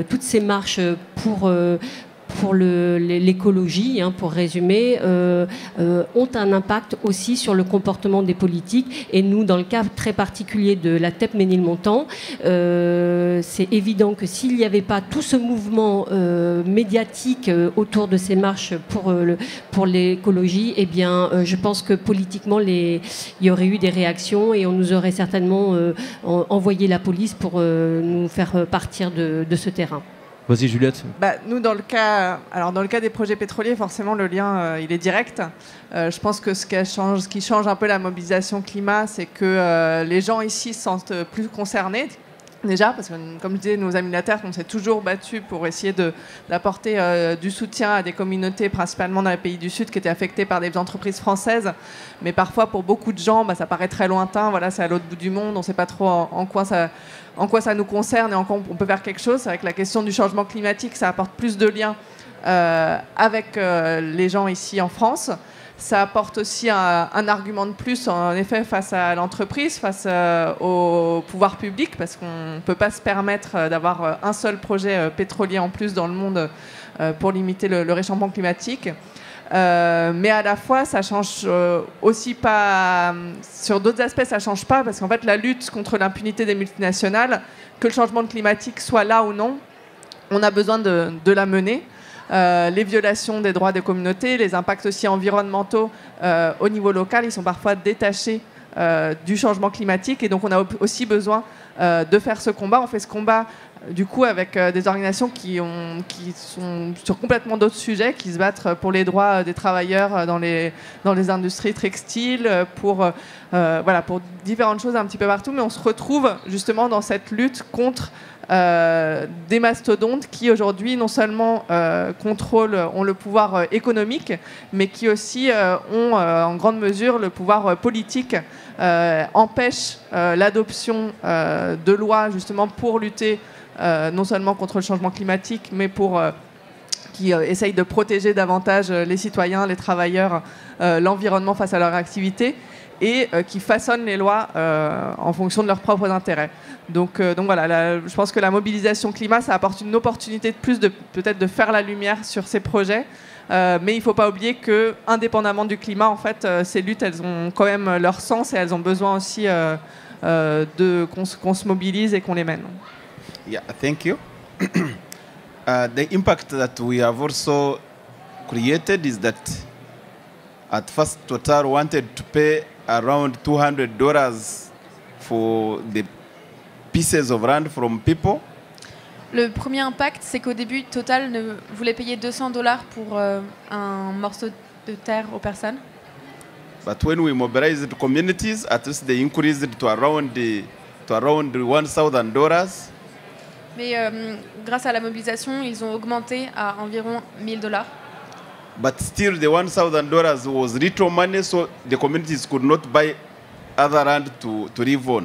toutes ces marches pour l'écologie, pour résumer, ont un impact aussi sur le comportement des politiques. Et nous, dans le cas très particulier de la TEP Ménilmontant, c'est évident que s'il n'y avait pas tout ce mouvement médiatique autour de ces marches pour l'écologie, eh bien, je pense que politiquement, il y aurait eu des réactions et on nous aurait certainement envoyé la police pour nous faire partir de ce terrain.
Vas-y Juliette.
Nous, dans le cas des projets pétroliers, forcément le lien il est direct. Je pense que ce qui change un peu la mobilisation climat, c'est que les gens ici se sentent plus concernés. Déjà, parce que comme je disais, nos Amis de la Terre, on s'est toujours battus pour essayer d'apporter du soutien à des communautés, principalement dans les pays du Sud, qui étaient affectées par des entreprises françaises. Mais parfois, pour beaucoup de gens, ça paraît très lointain. Voilà, c'est à l'autre bout du monde. On ne sait pas trop en quoi ça nous concerne et en quoi on peut faire quelque chose. C'est vrai que la question du changement climatique, ça apporte plus de liens avec les gens ici en France. Ça apporte aussi un argument de plus, en effet, face à l'entreprise, face au pouvoir public, parce qu'on ne peut pas se permettre d'avoir un seul projet pétrolier en plus dans le monde pour limiter le réchauffement climatique. Mais à la fois, ça change aussi pas... Sur d'autres aspects, ça change pas, parce qu'en fait, la lutte contre l'impunité des multinationales, que le changement climatique soit là ou non, on a besoin de la mener. Les violations des droits des communautés, les impacts aussi environnementaux au niveau local, ils sont parfois détachés du changement climatique et donc on a aussi besoin de faire ce combat. On fait ce combat du coup, avec des organisations qui sont sur complètement d'autres sujets, qui se battent pour les droits des travailleurs dans les industries textiles, pour différentes choses un petit peu partout. Mais on se retrouve justement dans cette lutte contre des mastodontes qui aujourd'hui non seulement ont le pouvoir économique, mais qui aussi ont en grande mesure le pouvoir politique, empêchent l'adoption de lois justement pour lutter non seulement contre le changement climatique, mais qui essayent de protéger davantage les citoyens, les travailleurs, l'environnement face à leur activité, et qui façonnent les lois en fonction de leurs propres intérêts. Donc voilà, je pense que la mobilisation climat, ça apporte une opportunité de plus peut-être de faire la lumière sur ces projets. Mais il ne faut pas oublier que, indépendamment du climat, en fait, ces luttes, elles ont quand même leur sens et elles ont besoin aussi qu'on se mobilise et qu'on les mène.
Yeah, thank you. The impact that we have also created is that at first Total wanted to pay around $200 for the pieces of land from people.
Le premier impact, c'est qu'au début, Total voulait payer $200 pour un morceau de terre aux personnes.
But when we mobilized the communities, at least they increased to around $1,000.
Mais grâce à la mobilisation, ils ont augmenté à environ $1,000.
But still, the $1,000 was little money, so the communities could not buy other land to live on.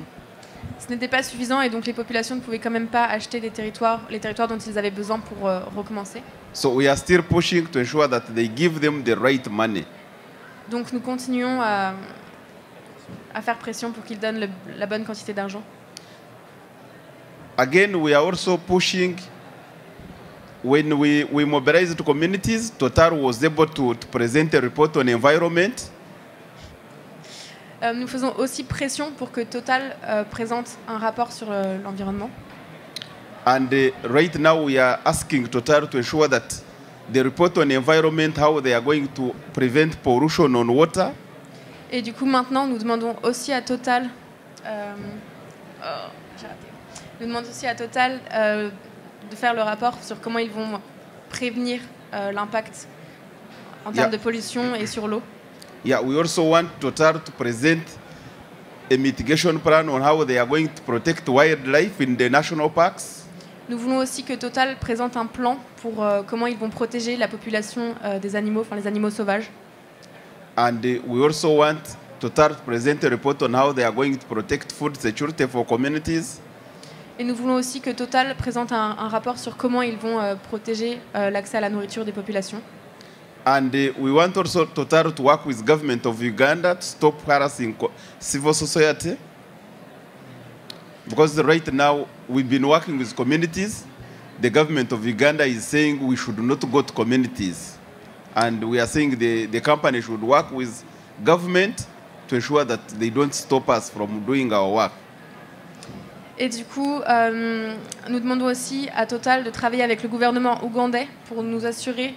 Ce n'était pas suffisant et donc les populations ne pouvaient quand même pas acheter les territoires dont ils avaient besoin pour recommencer.
So we are still pushing to ensure that they give them the right money.
Donc nous continuons à faire pression pour qu'ils donnent la bonne quantité d'argent.
Again, we are also pushing. When we mobilized communities, Total was able to present a report on environment.
Nous faisons aussi pression pour que Total présente un rapport sur l'environnement.
And right now we are asking Total to ensure that the report on environment, how they are going to prevent pollution on water.
Et du coup maintenant nous demandons aussi à Total de faire le rapport sur comment ils vont prévenir l'impact en termes de pollution et sur l'eau.
Yeah, we also want Total to present a mitigation plan on how they are going to protect wildlife in the national parks.
Nous voulons aussi que Total présente un plan pour comment ils vont protéger la population des animaux, enfin les animaux sauvages.
And we also want Total to present a report on how they are going to protect food security for communities.
Et nous voulons aussi que Total présente un rapport sur comment ils vont protéger l'accès à la nourriture des populations.
And we want also Total to work with government of Uganda to stop harassing civil society. Because right now we've been working with communities. The government of Uganda is saying we should not go to communities. And we are saying the company should work with government to ensure that they don't stop us from doing our work.
Et du coup, nous demandons aussi à Total de travailler avec le gouvernement ougandais pour nous assurer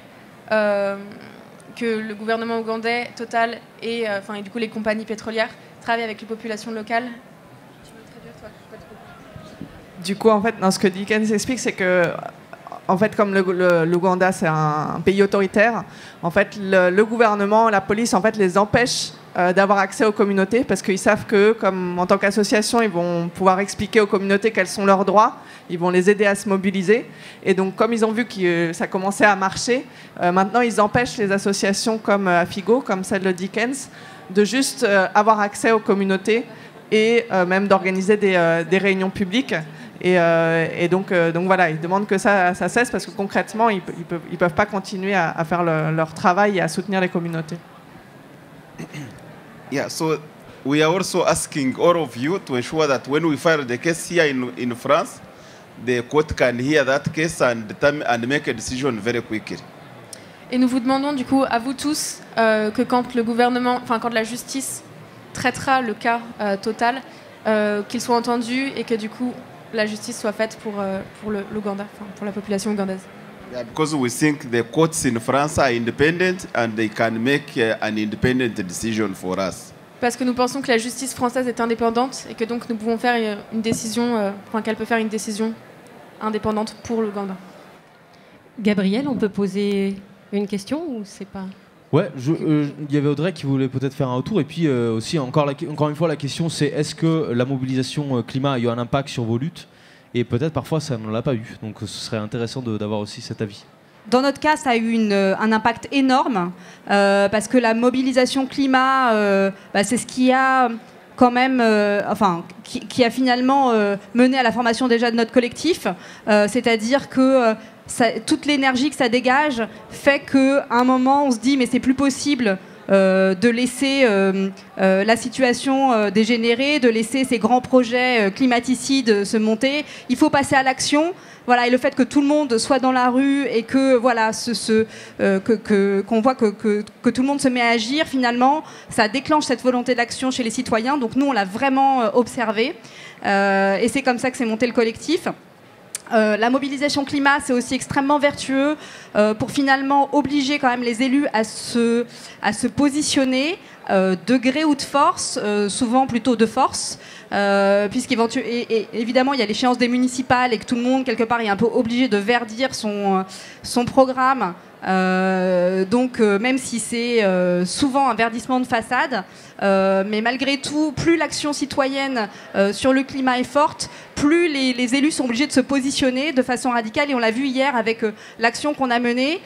que le gouvernement ougandais, Total et du coup les compagnies pétrolières travaillent avec les populations locales. Tu veux traduire, toi?
Du coup, en fait, ce que Dickens explique, c'est que, en fait, comme l'Ouganda, c'est un pays autoritaire, en fait, le gouvernement, la police, en fait, les empêche d'avoir accès aux communautés parce qu'ils savent que, comme en tant qu'association, ils vont pouvoir expliquer aux communautés quels sont leurs droits, ils vont les aider à se mobiliser. Et donc, comme ils ont vu que ça commençait à marcher, maintenant, ils empêchent les associations comme Afigo, comme celle de Dickens, de juste avoir accès aux communautés et même d'organiser des réunions publiques. Et donc voilà, ils demandent que ça cesse parce que concrètement, ils peuvent pas continuer à faire leur travail et à soutenir les communautés.
Yeah, so we are also asking all of you to ensure that when we file the case here in France, the court can hear that case and make a decision very quickly.
Et nous vous demandons du coup à vous tous que quand la justice traitera le cas Total, qu'il soit entendu et que du coup la justice soit faite pour l'Ouganda, pour la population ougandaise.
Yeah, because we think the courts in France are independent and they can make an independent decision for us.
Parce que nous pensons que la justice française est indépendante et que donc nous pouvons faire une décision, qu'elle peut faire une décision indépendante pour l'Ouganda.
Gabriel, on peut poser une question ou c'est pas...
Ouais, il y avait Audrey qui voulait peut-être faire un retour. Et puis aussi, encore une fois, la question c'est est-ce que la mobilisation climat a eu un impact sur vos luttes? Et peut-être parfois ça n'en a pas eu. Donc ce serait intéressant d'avoir aussi cet avis.
Dans notre cas, ça a eu un impact énorme parce que la mobilisation climat, c'est ce qui a quand même, qui a finalement mené à la formation déjà de notre collectif. C'est-à-dire que toute l'énergie que ça dégage fait qu'à un moment, on se dit mais c'est plus possible de laisser la situation dégénérer, de laisser ces grands projets climaticides se monter. Il faut passer à l'action. Voilà, et le fait que tout le monde soit dans la rue et que voilà, qu'on voit que tout le monde se met à agir, finalement, ça déclenche cette volonté d'action chez les citoyens. Donc nous, on l'a vraiment observé. Et c'est comme ça que s'est monté le collectif. La mobilisation climat, c'est aussi extrêmement vertueux pour finalement obliger quand même les élus à se positionner de gré ou de force, souvent plutôt de force, puisqu'évidemment il y a l'échéance des municipales et que tout le monde quelque part est un peu obligé de verdir son programme. Donc même si c'est souvent un verdissement de façade, mais malgré tout, plus l'action citoyenne sur le climat est forte, plus les élus sont obligés de se positionner de façon radicale. Et on l'a vu hier avec l'action qu'on a menée,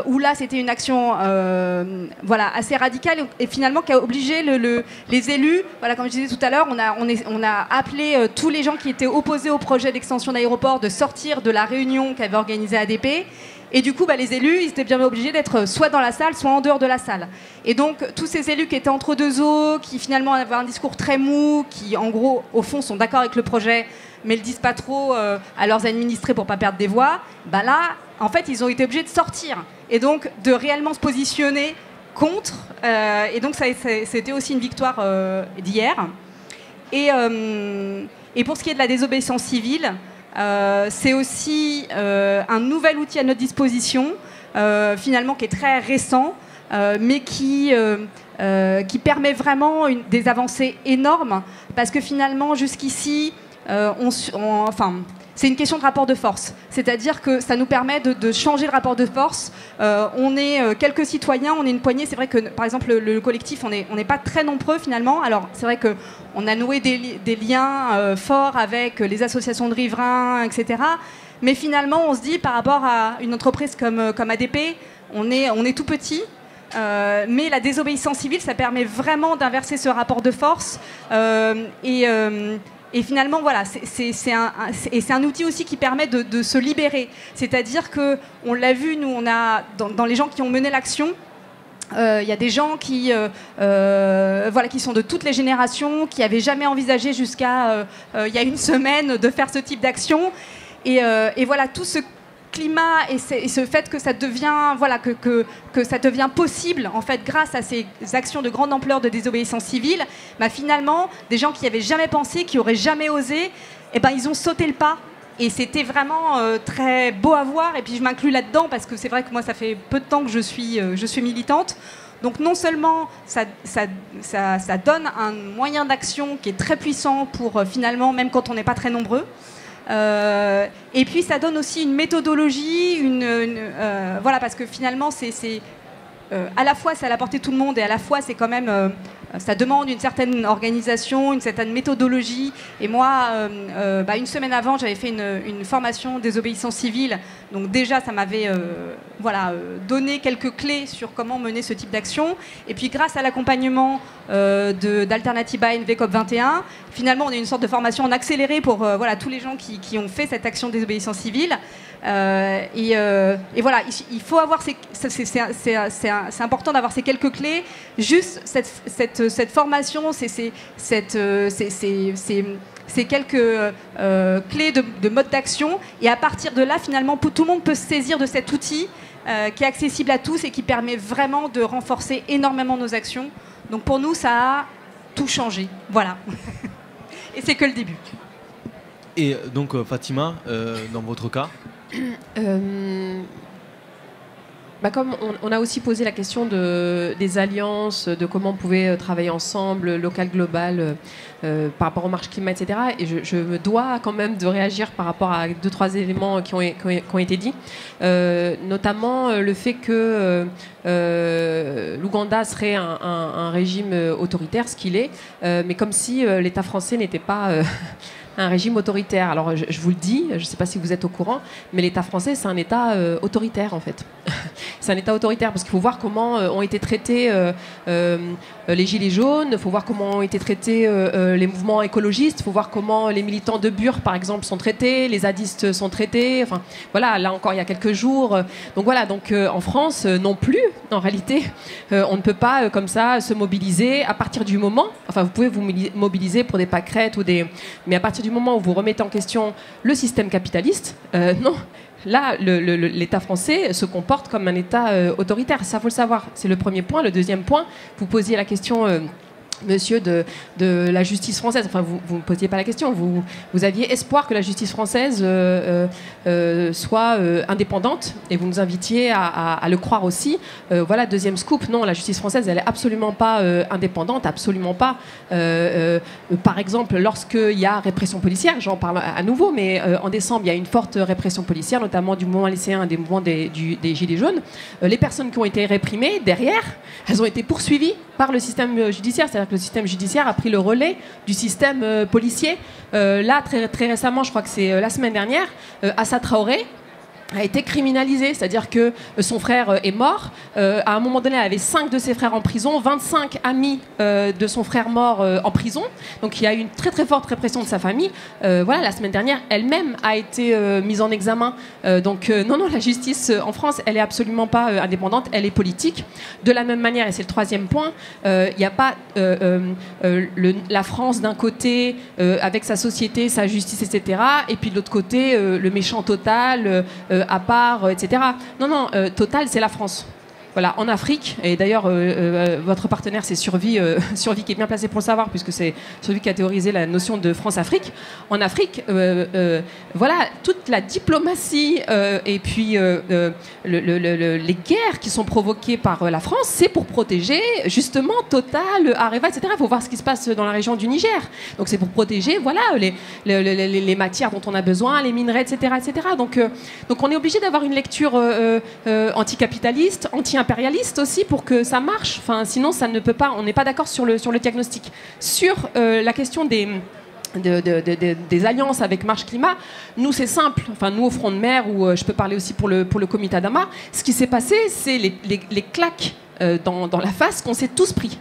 où là c'était une action assez radicale et finalement qui a obligé les élus, comme je disais tout à l'heure, on a appelé tous les gens qui étaient opposés au projet d'extension d'aéroport de sortir de la réunion qu'avait organisée ADP. Et du coup, les élus, ils étaient bien obligés d'être soit dans la salle, soit en dehors de la salle. Et donc, tous ces élus qui étaient entre deux eaux, qui finalement avaient un discours très mou, qui en gros, au fond, sont d'accord avec le projet, mais le disent pas trop à leurs administrés pour pas perdre des voix, là, en fait, ils ont été obligés de sortir. Et donc, de réellement se positionner contre. Et donc, c'était aussi une victoire d'hier. Et pour ce qui est de la désobéissance civile, c'est aussi un nouvel outil à notre disposition, finalement qui est très récent, mais qui permet vraiment des avancées énormes, parce que finalement jusqu'ici, c'est une question de rapport de force. C'est-à-dire que ça nous permet de changer le rapport de force. On est quelques citoyens, on est une poignée. C'est vrai que, par exemple, le collectif, on n'est pas très nombreux finalement. Alors, c'est vrai qu'on a noué des liens forts avec les associations de riverains, etc. Mais finalement, on se dit, par rapport à une entreprise comme ADP, on est tout petit. Mais la désobéissance civile, ça permet vraiment d'inverser ce rapport de force. Et finalement, voilà, c'est un outil aussi qui permet de se libérer. C'est-à-dire qu'on l'a vu, nous, on a dans les gens qui ont mené l'action, il y a des gens qui sont de toutes les générations, qui n'avaient jamais envisagé jusqu'à il y a une semaine de faire ce type d'action. Et voilà, tout ce climat et ce fait que ça devient que ça devient possible en fait grâce à ces actions de grande ampleur de désobéissance civile, finalement des gens qui n'y avaient jamais pensé, qui auraient jamais osé, ils ont sauté le pas. Et c'était vraiment très beau à voir. Et puis je m'inclus là-dedans parce que c'est vrai que moi ça fait peu de temps que je suis militante. Donc non seulement ça donne un moyen d'action qui est très puissant pour finalement, même quand on n'est pas très nombreux, et puis ça donne aussi une méthodologie, parce que finalement c'est à la fois c'est à la portée de tout le monde et à la fois c'est quand même ça demande une certaine organisation, une certaine méthodologie. Et moi, une semaine avant, j'avais fait une formation désobéissance civile. Donc déjà, ça m'avait donné quelques clés sur comment mener ce type d'action. Et puis grâce à l'accompagnement d'Alternativa NV COP21, finalement, on a une sorte de formation en accéléré pour tous les gens qui ont fait cette action de désobéissance civile. Et voilà, il faut avoir c'est important d'avoir ces quelques clés. Juste cette formation, c'est quelques clés de mode d'action. Et à partir de là, finalement, tout le monde peut se saisir de cet outil qui est accessible à tous et qui permet vraiment de renforcer énormément nos actions. Donc pour nous, ça a tout changé. Voilà. Et c'est que le début.
Et donc Fatima, dans votre cas
Comme on a aussi posé la question des alliances, de comment on pouvait travailler ensemble, local, global, par rapport aux marches climat, etc. Et je me dois quand même de réagir par rapport à 2-3 éléments qui ont été dits. Notamment le fait que l'Ouganda serait un régime autoritaire, ce qu'il est, mais comme si l'État français n'était pas... un régime autoritaire. Alors je vous le dis, je ne sais pas si vous êtes au courant, mais l'État français, c'est un État autoritaire en fait. C'est un État autoritaire parce qu'il faut voir comment ont été traités les Gilets jaunes, il faut voir comment ont été traités les mouvements écologistes, il faut voir comment les militants de Bure, par exemple, sont traités, les zadistes sont traités. Enfin, voilà, là encore, il y a quelques jours. Donc voilà, en France, non plus, en réalité, on ne peut pas comme ça se mobiliser à partir du moment, enfin, vous pouvez vous mobiliser pour des pâquerettes ou des... Mais à partir du moment où vous remettez en question le système capitaliste, non. Là, l'État français se comporte comme un État autoritaire. Ça, faut le savoir. C'est le premier point. Le deuxième point, vous posiez la question... monsieur, de la justice française. Enfin, vous ne posiez pas la question. Vous aviez espoir que la justice française soit indépendante et vous nous invitiez à le croire aussi. Voilà, deuxième scoop. Non, la justice française, elle n'est absolument pas indépendante, absolument pas. Par exemple, lorsqu'il y a répression policière, j'en parle à nouveau, mais en décembre, il y a une forte répression policière, notamment du mouvement lycéen et des mouvements des Gilets jaunes. Les personnes qui ont été réprimées, derrière, elles ont été poursuivies par le système judiciaire. C'est-à-dire que le système judiciaire a pris le relais du système policier. Là, très récemment, je crois que c'est la semaine dernière, Assa Traoré a été criminalisé, c'est-à-dire que son frère est mort. À un moment donné, elle avait 5 de ses frères en prison, 25 amis de son frère mort en prison. Donc il y a eu une très très forte répression de sa famille. Voilà, la semaine dernière, elle-même a été mise en examen. Non, la justice en France, elle est absolument pas indépendante, elle est politique. De la même manière, et c'est le troisième point, il n'y a pas la France d'un côté avec sa société, sa justice, etc. Et puis de l'autre côté, le méchant Total. À part, etc. Non, Total, c'est la France. Voilà, en Afrique, et d'ailleurs, votre partenaire, c'est Survie qui est bien placé pour le savoir, puisque c'est Survie qui a théorisé la notion de France-Afrique. En Afrique, voilà, toute la diplomatie et puis les guerres qui sont provoquées par la France, c'est pour protéger, justement, Total, Areva, etc. Il faut voir ce qui se passe dans la région du Niger. Donc c'est pour protéger, voilà, les matières dont on a besoin, les minerais, etc. etc. Donc on est obligé d'avoir une lecture anticapitaliste, anti-impérialiste aussi pour que ça marche. Enfin, sinon, ça ne peut pas. On n'est pas d'accord sur le diagnostic. Sur la question des alliances avec Marche Climat, nous c'est simple. Enfin, nous au Front de Mer, ou je peux parler aussi pour le comité Adama, ce qui s'est passé, c'est les claques dans la face qu'on s'est tous pris.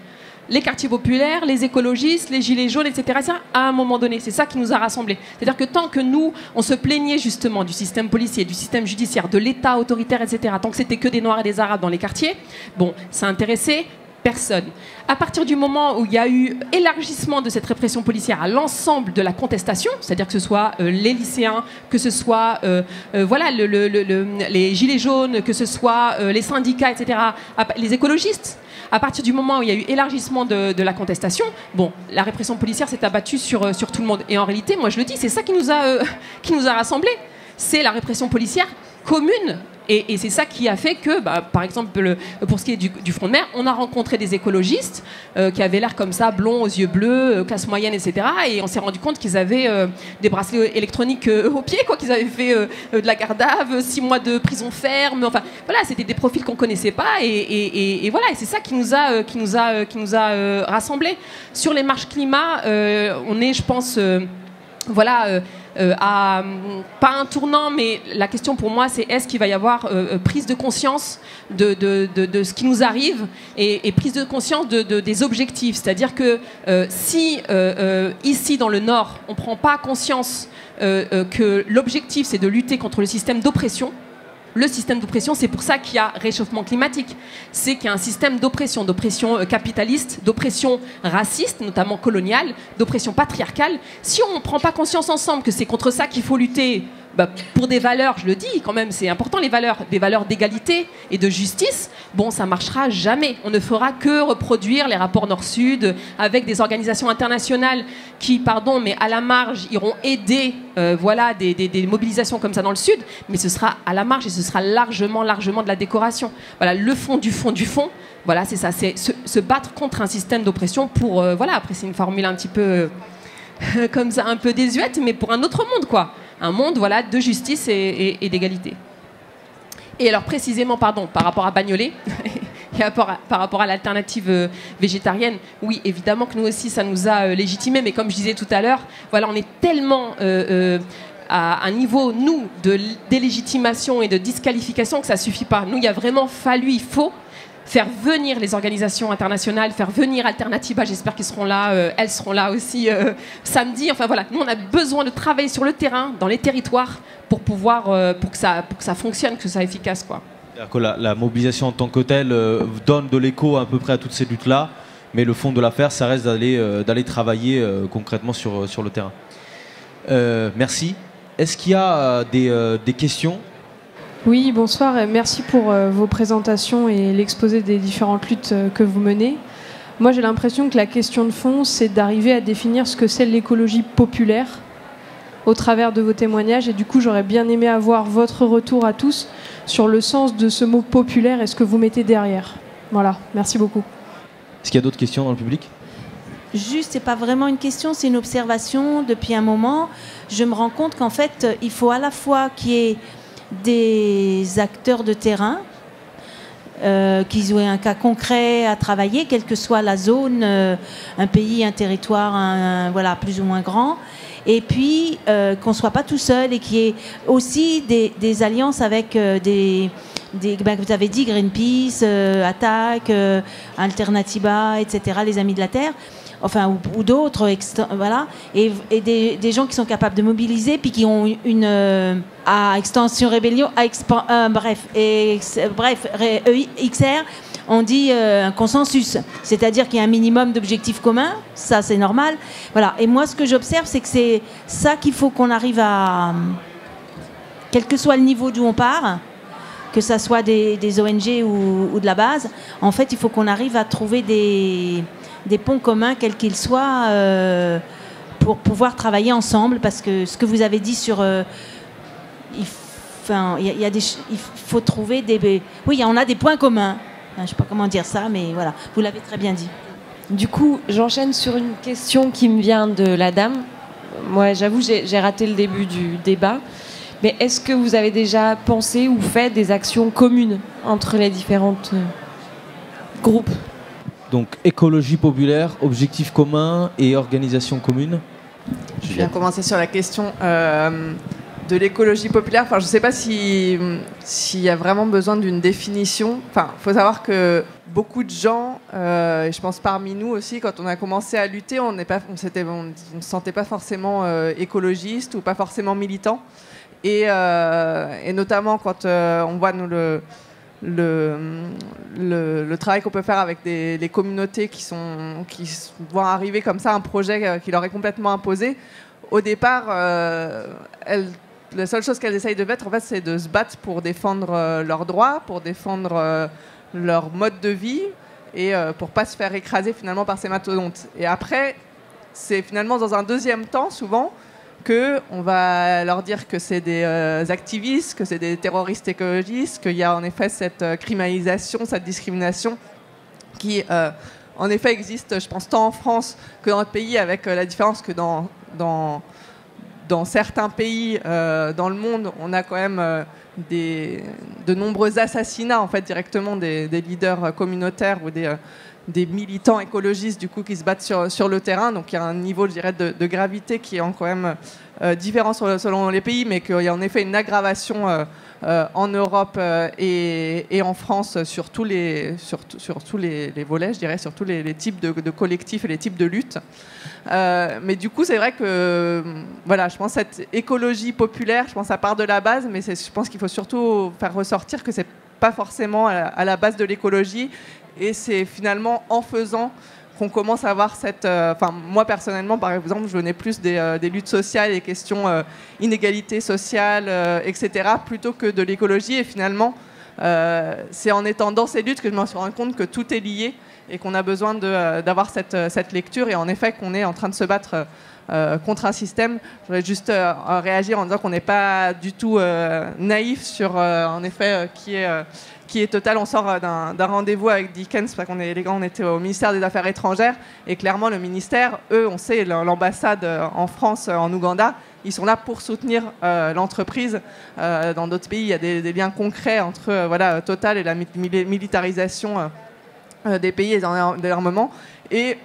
Les quartiers populaires, les écologistes, les gilets jaunes, etc. À un moment donné, c'est ça qui nous a rassemblés. C'est-à-dire que tant que nous, on se plaignait justement du système policier, du système judiciaire, de l'État autoritaire, etc., tant que c'était que des Noirs et des Arabes dans les quartiers, bon, ça intéressait personne. À partir du moment où il y a eu élargissement de cette répression policière à l'ensemble de la contestation, c'est-à-dire que ce soit les lycéens, que ce soit voilà, les gilets jaunes, que ce soit les syndicats, etc., les écologistes, à partir du moment où il y a eu élargissement de la contestation, bon, la répression policière s'est abattue sur tout le monde. Et en réalité, moi je le dis, c'est ça qui nous a rassemblés. C'est la répression policière commune. Et c'est ça qui a fait que, par exemple, pour ce qui est du Front de Mer, on a rencontré des écologistes qui avaient l'air comme ça, blonds, aux yeux bleus, classe moyenne, etc. Et on s'est rendu compte qu'ils avaient des bracelets électroniques aux pieds, quoi, qu'ils avaient fait de la garde à vue, 6 mois de prison ferme. Enfin, voilà, c'était des profils qu'on connaissait pas. Et voilà, et c'est ça qui nous a rassemblés. Sur les marches climat, on est, je pense, voilà. À pas un tournant, mais la question pour moi, c'est est-ce qu'il va y avoir prise de conscience de ce qui nous arrive et prise de conscience des objectifs. C'est-à-dire que si ici dans le Nord, on ne prend pas conscience que l'objectif, c'est de lutter contre le système d'oppression. Le système d'oppression, c'est pour ça qu'il y a réchauffement climatique. C'est qu'il y a un système d'oppression capitaliste, d'oppression raciste, notamment coloniale, d'oppression patriarcale. Si on ne prend pas conscience ensemble que c'est contre ça qu'il faut lutter, pour des valeurs, je le dis quand même, c'est important les valeurs, des valeurs d'égalité et de justice, bon, ça marchera jamais. On ne fera que reproduire les rapports Nord-Sud avec des organisations internationales qui, pardon, mais à la marge, iront aider voilà, des mobilisations comme ça dans le Sud, mais ce sera à la marge et ce sera largement de la décoration. Voilà, le fond du fond du fond, voilà, c'est ça, c'est se battre contre un système d'oppression pour, voilà, après c'est une formule un petit peu comme ça, un peu désuète, mais pour un autre monde, quoi. Un monde, voilà, de justice et d'égalité. Et alors précisément, pardon, par rapport à Bagnolet et par rapport à l'alternative végétarienne, oui, évidemment que nous aussi, ça nous a légitimés, mais comme je disais tout à l'heure, voilà, on est tellement à un niveau, nous, de délégitimation et de disqualification que ça suffit pas. Nous, il faut faire venir les organisations internationales, faire venir Alternatiba, j'espère qu'ils seront là, elles seront là aussi samedi. Enfin voilà, nous on a besoin de travailler sur le terrain, dans les territoires, pour pouvoir, pour que ça fonctionne, que ça soit efficace, quoi.
C'est-à-dire que la mobilisation en tant que telle donne de l'écho à peu près à toutes ces luttes-là, mais le fond de l'affaire, ça reste d'aller travailler concrètement sur le terrain. Merci. Est-ce qu'il y a des questions ?
Oui, bonsoir et merci pour vos présentations et l'exposé des différentes luttes que vous menez. Moi, j'ai l'impression que la question de fond, c'est d'arriver à définir ce que c'est l'écologie populaire au travers de vos témoignages. Et du coup, j'aurais bien aimé avoir votre retour à tous sur le sens de ce mot populaire et ce que vous mettez derrière. Voilà, merci beaucoup.
Est-ce qu'il y a d'autres questions dans le public ?
Juste, c'est pas vraiment une question, c'est une observation. Depuis un moment, je me rends compte qu'en fait, il faut à la fois qu'il y ait des acteurs de terrain qui aient un cas concret à travailler, quelle que soit la zone, un pays, un territoire, voilà, plus ou moins grand, et puis qu'on ne soit pas tout seul et qu'il y ait aussi des alliances avec vous avez dit Greenpeace, Attac, Alternatiba, etc., les Amis de la Terre, enfin, ou d'autres, voilà, et des gens qui sont capables de mobiliser, puis qui ont à Extinction Rébellion, XR, on dit un consensus, c'est-à-dire qu'il y a un minimum d'objectifs communs, ça c'est normal, voilà. Et moi, ce que j'observe, c'est que c'est ça qu'il faut qu'on arrive à, quel que soit le niveau d'où on part, que ça soit des ONG ou de la base, en fait, il faut qu'on arrive à trouver des ponts communs, quels qu'ils soient, pour pouvoir travailler ensemble, parce que ce que vous avez dit sur... il faut trouver des... Oui, on a des points communs. Je ne sais pas comment dire ça, mais voilà, vous l'avez très bien dit.
Du coup, j'enchaîne sur une question qui me vient de la dame. Moi, j'avoue, j'ai raté le début du débat. Mais est-ce que vous avez déjà pensé ou fait des actions communes entre les différentes groupes ?
Donc écologie populaire, objectifs communs et organisation commune.
Je viens commencer sur la question de l'écologie populaire. Enfin, je ne sais pas s'il y a vraiment besoin d'une définition. Enfin, il faut savoir que beaucoup de gens, et je pense parmi nous aussi, quand on a commencé à lutter, on ne se sentait pas forcément écologiste ou pas forcément militant. Et notamment quand on voit nous, le travail qu'on peut faire avec les communautés qui vont arriver comme ça, un projet qui leur est complètement imposé. Au départ, la seule chose qu'elles essayent de mettre, en fait, c'est de se battre pour défendre leurs droits, pour défendre leur mode de vie et pour pas se faire écraser finalement par ces mastodontes. Et après, c'est finalement dans un deuxième temps, souvent, qu'on va leur dire que c'est des activistes, que c'est des terroristes écologistes, qu'il y a en effet cette criminalisation, cette discrimination qui, en effet, existe, je pense, tant en France que dans notre pays, avec la différence que dans certains pays dans le monde, on a quand même de nombreux assassinats, en fait, directement des leaders communautaires ou des militants écologistes du coup qui se battent sur le terrain. Donc il y a un niveau, je dirais, de gravité qui est quand même différent selon les pays, mais qu'il y a en effet une aggravation en Europe et en France sur tous les volets, je dirais, sur tous les types de collectifs et les types de luttes. Mais du coup, c'est vrai que voilà, je pense cette écologie populaire, je pense ça part de la base, mais je pense qu'il faut surtout faire ressortir que c'est pas forcément à la base de l'écologie. Et c'est finalement en faisant qu'on commence à avoir cette... moi, personnellement, par exemple, je venais plus des luttes sociales, des questions inégalité sociale, etc., plutôt que de l'écologie. Et finalement, c'est en étant dans ces luttes que je me suis rendu compte que tout est lié et qu'on a besoin d'avoir cette lecture. Et en effet, qu'on est en train de se battre contre un système. Je voudrais juste réagir en disant qu'on n'est pas du tout naïf sur, en effet, qui est total. On sort d'un rendez-vous avec Dickens, parce qu'on on était au ministère des Affaires étrangères, et clairement, le ministère, eux, on sait, l'ambassade en France, en Ouganda, ils sont là pour soutenir l'entreprise. Dans d'autres pays, il y a des liens concrets entre Total et la militarisation des pays et de l'armement. Et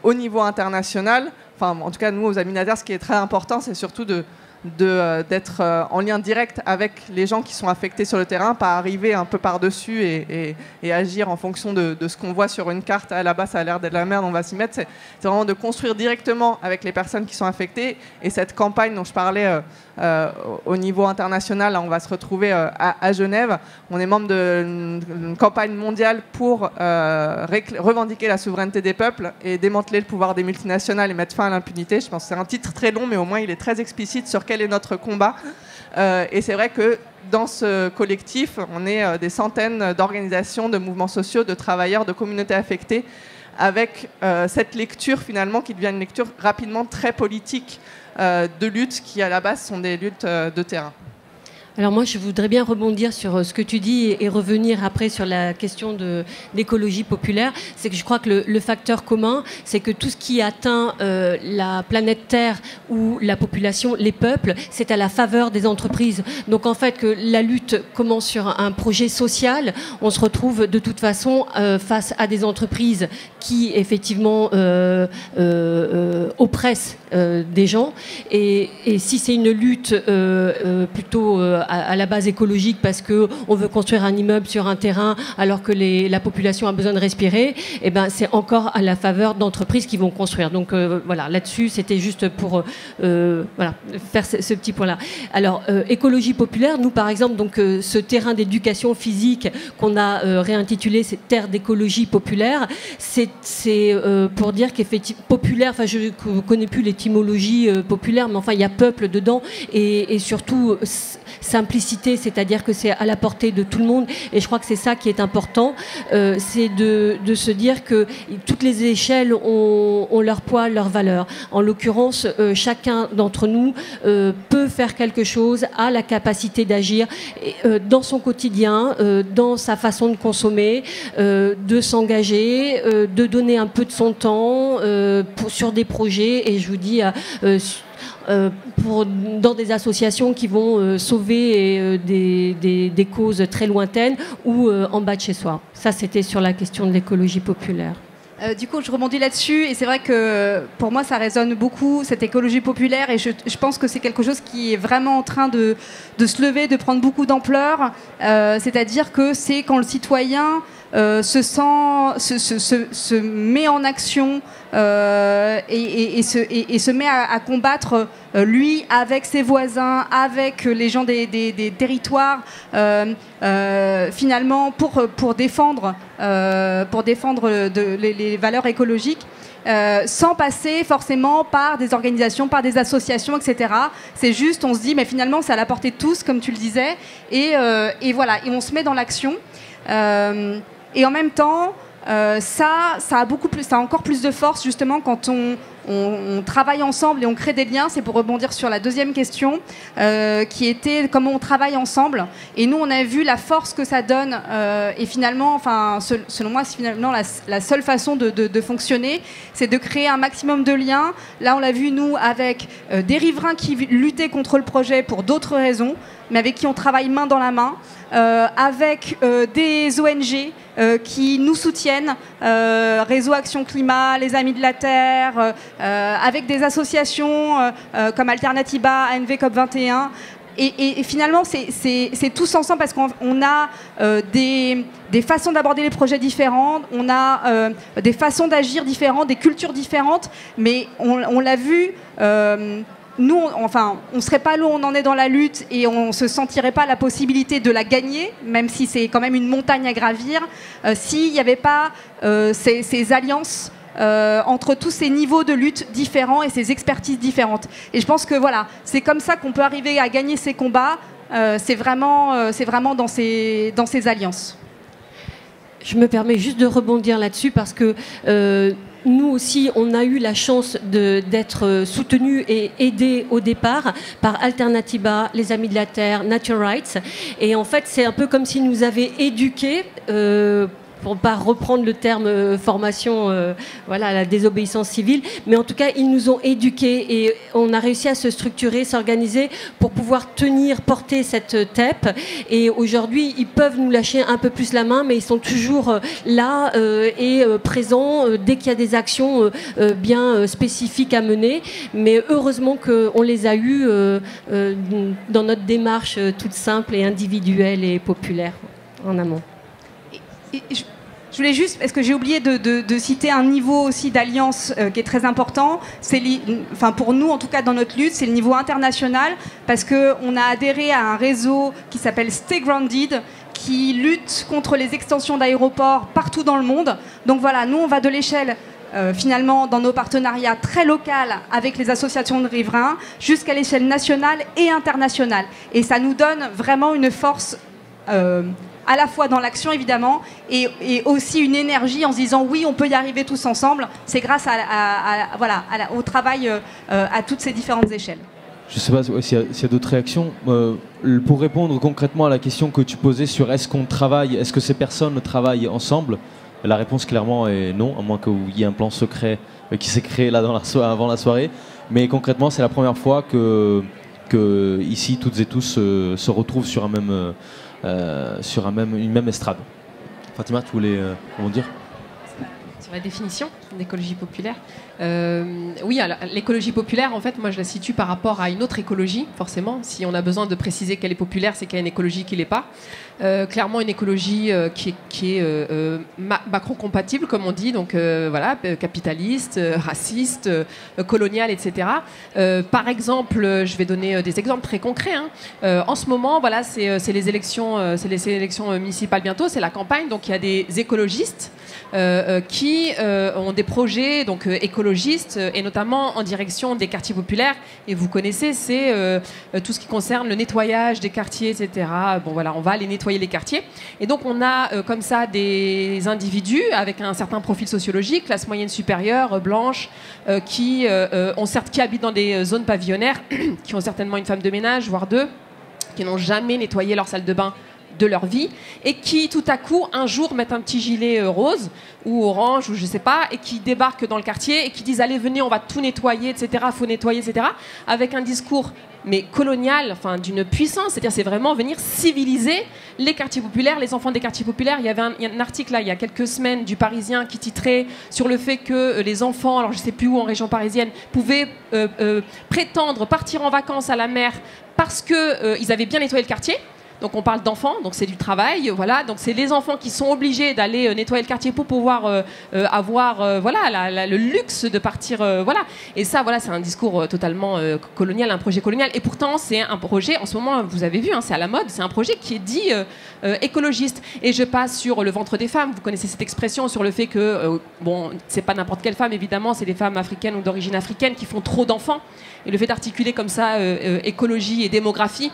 au niveau international, en tout cas, nous, aux Amis-Nazaire, ce qui est très important, c'est surtout d'être en lien direct avec les gens qui sont affectés sur le terrain, pas arriver un peu par-dessus et agir en fonction de ce qu'on voit sur une carte. Ah, là-bas, ça a l'air d'être la merde, on va s'y mettre. C'est vraiment de construire directement avec les personnes qui sont affectées. Et cette campagne dont je parlais au niveau international, là, on va se retrouver à Genève. On est membre d'une campagne mondiale pour revendiquer la souveraineté des peuples et démanteler le pouvoir des multinationales et mettre fin à l'impunité. Je pense que c'est un titre très long, mais au moins il est très explicite sur quel est notre combat. Et c'est vrai que dans ce collectif, on est des centaines d'organisations, de mouvements sociaux, de travailleurs, de communautés affectées, avec cette lecture finalement qui devient une lecture rapidement très politique de luttes qui à la base sont des luttes de terrain.
Alors moi, je voudrais bien rebondir sur ce que tu dis et revenir après sur la question d'écologie populaire. C'est que je crois que le facteur commun, c'est que tout ce qui atteint la planète Terre ou la population, les peuples, c'est à la faveur des entreprises. Donc en fait, que la lutte commence sur un projet social, on se retrouve de toute façon face à des entreprises qui effectivement oppressent des gens. Et si c'est une lutte plutôt à la base écologique parce qu'on veut construire un immeuble sur un terrain alors que la population a besoin de respirer, eh ben, c'est encore à la faveur d'entreprises qui vont construire. Donc voilà, là-dessus, c'était juste pour faire ce petit point-là. Alors, écologie populaire, nous par exemple, donc, ce terrain d'éducation physique qu'on a réintitulé, c'est terre d'écologie populaire, c'est pour dire qu'effectivement, populaire, enfin je ne connais plus l'étymologie populaire, mais enfin il y a peuple dedans et surtout simplicité, c'est-à-dire que c'est à la portée de tout le monde, et je crois que c'est ça qui est important, c'est de se dire que toutes les échelles ont leur poids, leur valeur. En l'occurrence, chacun d'entre nous peut faire quelque chose, a la capacité d'agir dans son quotidien, dans sa façon de consommer, de s'engager, de donner un peu de son temps sur des projets, et je vous dis dans des associations qui vont sauver des causes très lointaines ou en bas de chez soi. Ça, c'était sur la question de l'écologie populaire.
Du coup, je rebondis là-dessus, et c'est vrai que pour moi, ça résonne beaucoup, cette écologie populaire, et je pense que c'est quelque chose qui est vraiment en train de se lever, de prendre beaucoup d'ampleur. C'est-à-dire que c'est quand le citoyen se met en action et se met à combattre, lui, avec ses voisins, avec les gens des territoires, finalement, pour défendre les valeurs écologiques. Sans passer forcément par des organisations, par des associations, etc. C'est juste, on se dit, mais finalement, c'est à la portée de tous, comme tu le disais, et voilà, et on se met dans l'action. Et en même temps, ça a encore plus de force, justement, quand on travaille ensemble et on crée des liens. C'est pour rebondir sur la deuxième question, qui était comment on travaille ensemble. Et nous, on a vu la force que ça donne. Et finalement, selon moi, c'est finalement la seule façon de fonctionner, c'est de créer un maximum de liens. Là, on l'a vu, nous, avec des riverains qui luttaient contre le projet pour d'autres raisons, mais avec qui on travaille main dans la main, avec des ONG qui nous soutiennent, Réseau Action Climat, les Amis de la Terre, avec des associations comme Alternatiba, ANV COP21. Et finalement, c'est tous ensemble, parce qu'on a des façons d'aborder les projets différentes, on a des façons d'agir différentes, des cultures différentes, mais on l'a vu... nous, on ne serait pas là où on en est dans la lutte, et on ne se sentirait pas la possibilité de la gagner, même si c'est quand même une montagne à gravir, s'il n'y avait pas ces alliances entre tous ces niveaux de lutte différents et ces expertises différentes. Et je pense que voilà, c'est comme ça qu'on peut arriver à gagner ces combats. C'est vraiment dans ces alliances.
Je me permets juste de rebondir là-dessus parce que nous aussi, on a eu la chance d'être soutenus et aidés au départ par Alternativa, les Amis de la Terre, Nature Rights. Et en fait, c'est un peu comme s'ils nous avaient éduqués, pour ne pas reprendre le terme formation à la désobéissance civile, mais en tout cas, ils nous ont éduqués et on a réussi à se structurer, s'organiser pour pouvoir porter cette TEP. Et aujourd'hui, ils peuvent nous lâcher un peu plus la main, mais ils sont toujours là et présents dès qu'il y a des actions bien spécifiques à mener. Mais heureusement qu'on les a eus dans notre démarche toute simple et individuelle et populaire en amont.
Je voulais juste, parce que j'ai oublié de citer un niveau aussi d'alliance qui est très important. Pour nous, en tout cas dans notre lutte, c'est le niveau international, parce qu'on a adhéré à un réseau qui s'appelle Stay Grounded, qui lutte contre les extensions d'aéroports partout dans le monde. Donc voilà, nous on va de l'échelle finalement dans nos partenariats très locaux avec les associations de riverains jusqu'à l'échelle nationale et internationale. Et ça nous donne vraiment une force à la fois dans l'action évidemment et aussi une énergie en se disant oui, on peut y arriver tous ensemble. C'est grâce au travail à toutes ces différentes échelles.
Je ne sais pas s'il y a d'autres réactions. Pour répondre concrètement à la question que tu posais sur est-ce qu'on travaille, est-ce que ces personnes travaillent ensemble, la réponse clairement est non, à moins qu'il y ait un plan secret qui s'est créé là avant la soirée. Mais concrètement, c'est la première fois que ici, toutes et tous se retrouvent sur une même estrade. Fatima, tu voulais dire
sur la définition d'écologie populaire. Oui, l'écologie populaire, en fait, moi je la situe par rapport à une autre écologie, forcément. Si on a besoin de préciser qu'elle est populaire, c'est qu'il y a une écologie qui ne l'est pas. Clairement, une écologie qui est macro-compatible, comme on dit, donc capitaliste, raciste, coloniale, etc. Par exemple, je vais donner des exemples très concrets. En ce moment, c'est les élections municipales bientôt, c'est la campagne, donc il y a des écologistes qui ont des projets écologistes et notamment en direction des quartiers populaires. Et vous connaissez, c'est tout ce qui concerne le nettoyage des quartiers, etc. On va aller nettoyer les quartiers. Et donc on a comme ça des individus avec un certain profil sociologique, classe moyenne supérieure, blanche, qui habitent dans des zones pavillonnaires, qui ont certainement une femme de ménage, voire deux, qui n'ont jamais nettoyé leur salle de bain de leur vie et qui tout à coup un jour mettent un petit gilet rose ou orange ou je sais pas et qui débarquent dans le quartier et qui disent allez venez on va tout nettoyer etc, faut nettoyer etc, avec un discours mais colonial, d'une puissance, c'est-à-dire c'est vraiment venir civiliser les quartiers populaires, les enfants des quartiers populaires. Il y avait un article là il y a quelques semaines du Parisien qui titrait sur le fait que les enfants, alors je sais plus où en région parisienne, pouvaient prétendre partir en vacances à la mer parce qu'ils avaient bien nettoyé le quartier. Donc on parle d'enfants, donc c'est du travail, donc c'est les enfants qui sont obligés d'aller nettoyer le quartier pour pouvoir avoir le luxe de partir, Et ça, c'est un discours totalement colonial, un projet colonial. Et pourtant, c'est un projet, en ce moment, vous avez vu, c'est à la mode, c'est un projet qui est dit écologiste. Et je passe sur le ventre des femmes. Vous connaissez cette expression sur le fait que, c'est pas n'importe quelle femme, évidemment, c'est des femmes africaines ou d'origine africaine qui font trop d'enfants. Et le fait d'articuler comme ça écologie et démographie,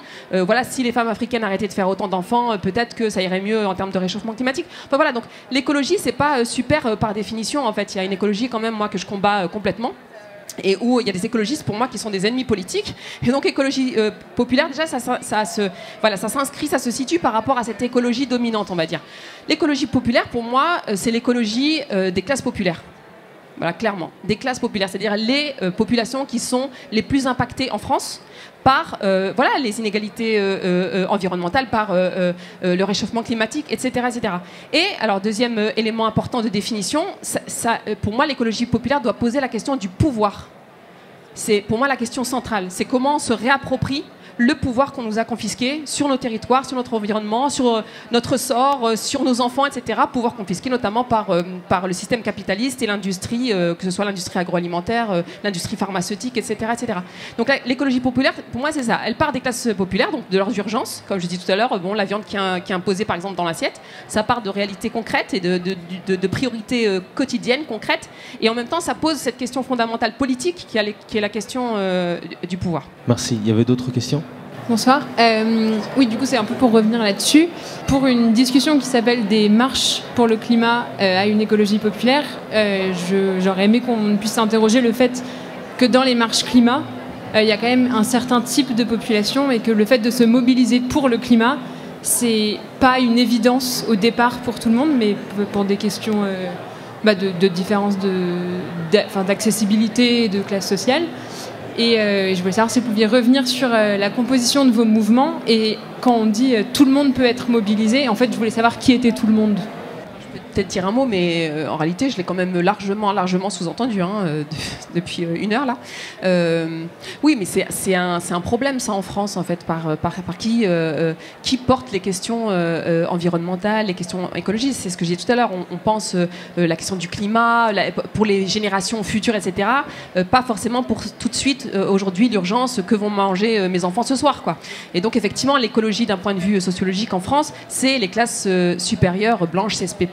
si les femmes africaines arrêtaient de faire autant d'enfants, peut-être que ça irait mieux en termes de réchauffement climatique. Donc l'écologie, c'est pas super par définition. En fait, il y a une écologie quand même, moi, que je combats complètement. Et où il y a des écologistes pour moi qui sont des ennemis politiques. Et donc écologie populaire, déjà, ça s'inscrit, ça se situe par rapport à cette écologie dominante, on va dire. L'écologie populaire, pour moi, c'est l'écologie des classes populaires. Voilà, clairement, des classes populaires, c'est-à-dire les populations qui sont les plus impactées en France par les inégalités environnementales, par le réchauffement climatique, etc., etc. Et alors, deuxième élément important de définition, pour moi, l'écologie populaire doit poser la question du pouvoir. C'est pour moi la question centrale. C'est comment on se réapproprie le pouvoir qu'on nous a confisqué sur nos territoires, sur notre environnement, sur notre sort, sur nos enfants, etc. Pouvoir confisqué notamment par le système capitaliste et l'industrie, que ce soit l'industrie agroalimentaire, l'industrie pharmaceutique, etc., etc. Donc l'écologie populaire, pour moi, c'est ça. Elle part des classes populaires, donc de leurs urgences. Comme je dis tout à l'heure, bon, la viande qui est imposée, par exemple, dans l'assiette, ça part de réalités concrètes et de priorités quotidiennes, concrètes. Et en même temps, ça pose cette question fondamentale politique qui est la question du pouvoir.
Merci. Il y avait d'autres questions ?
Bonsoir. Oui, du coup, c'est un peu pour revenir là-dessus. Pour une discussion qui s'appelle des marches pour le climat à une écologie populaire, j'aurais aimé qu'on puisse interroger le fait que dans les marches climat, il y a quand même un certain type de population et que le fait de se mobiliser pour le climat, c'est pas une évidence au départ pour tout le monde, mais pour des questions de différence d'accessibilité et de classe sociale. Et je voulais savoir si vous pouviez revenir sur la composition de vos mouvements. Et quand on dit tout le monde peut être mobilisé, en fait, je voulais savoir qui était tout le monde.
Je peux peut-être dire un mot, mais en réalité, je l'ai quand même largement sous-entendu depuis une heure là. Oui, mais c'est un problème ça en France en fait, par qui porte les questions environnementales, les questions écologiques. C'est ce que j'ai dit tout à l'heure. On pense la question du climat pour les générations futures, etc. Pas forcément pour tout de suite aujourd'hui l'urgence que vont manger mes enfants ce soir, quoi. Et donc effectivement, l'écologie d'un point de vue sociologique en France, c'est les classes supérieures blanches, CSP+.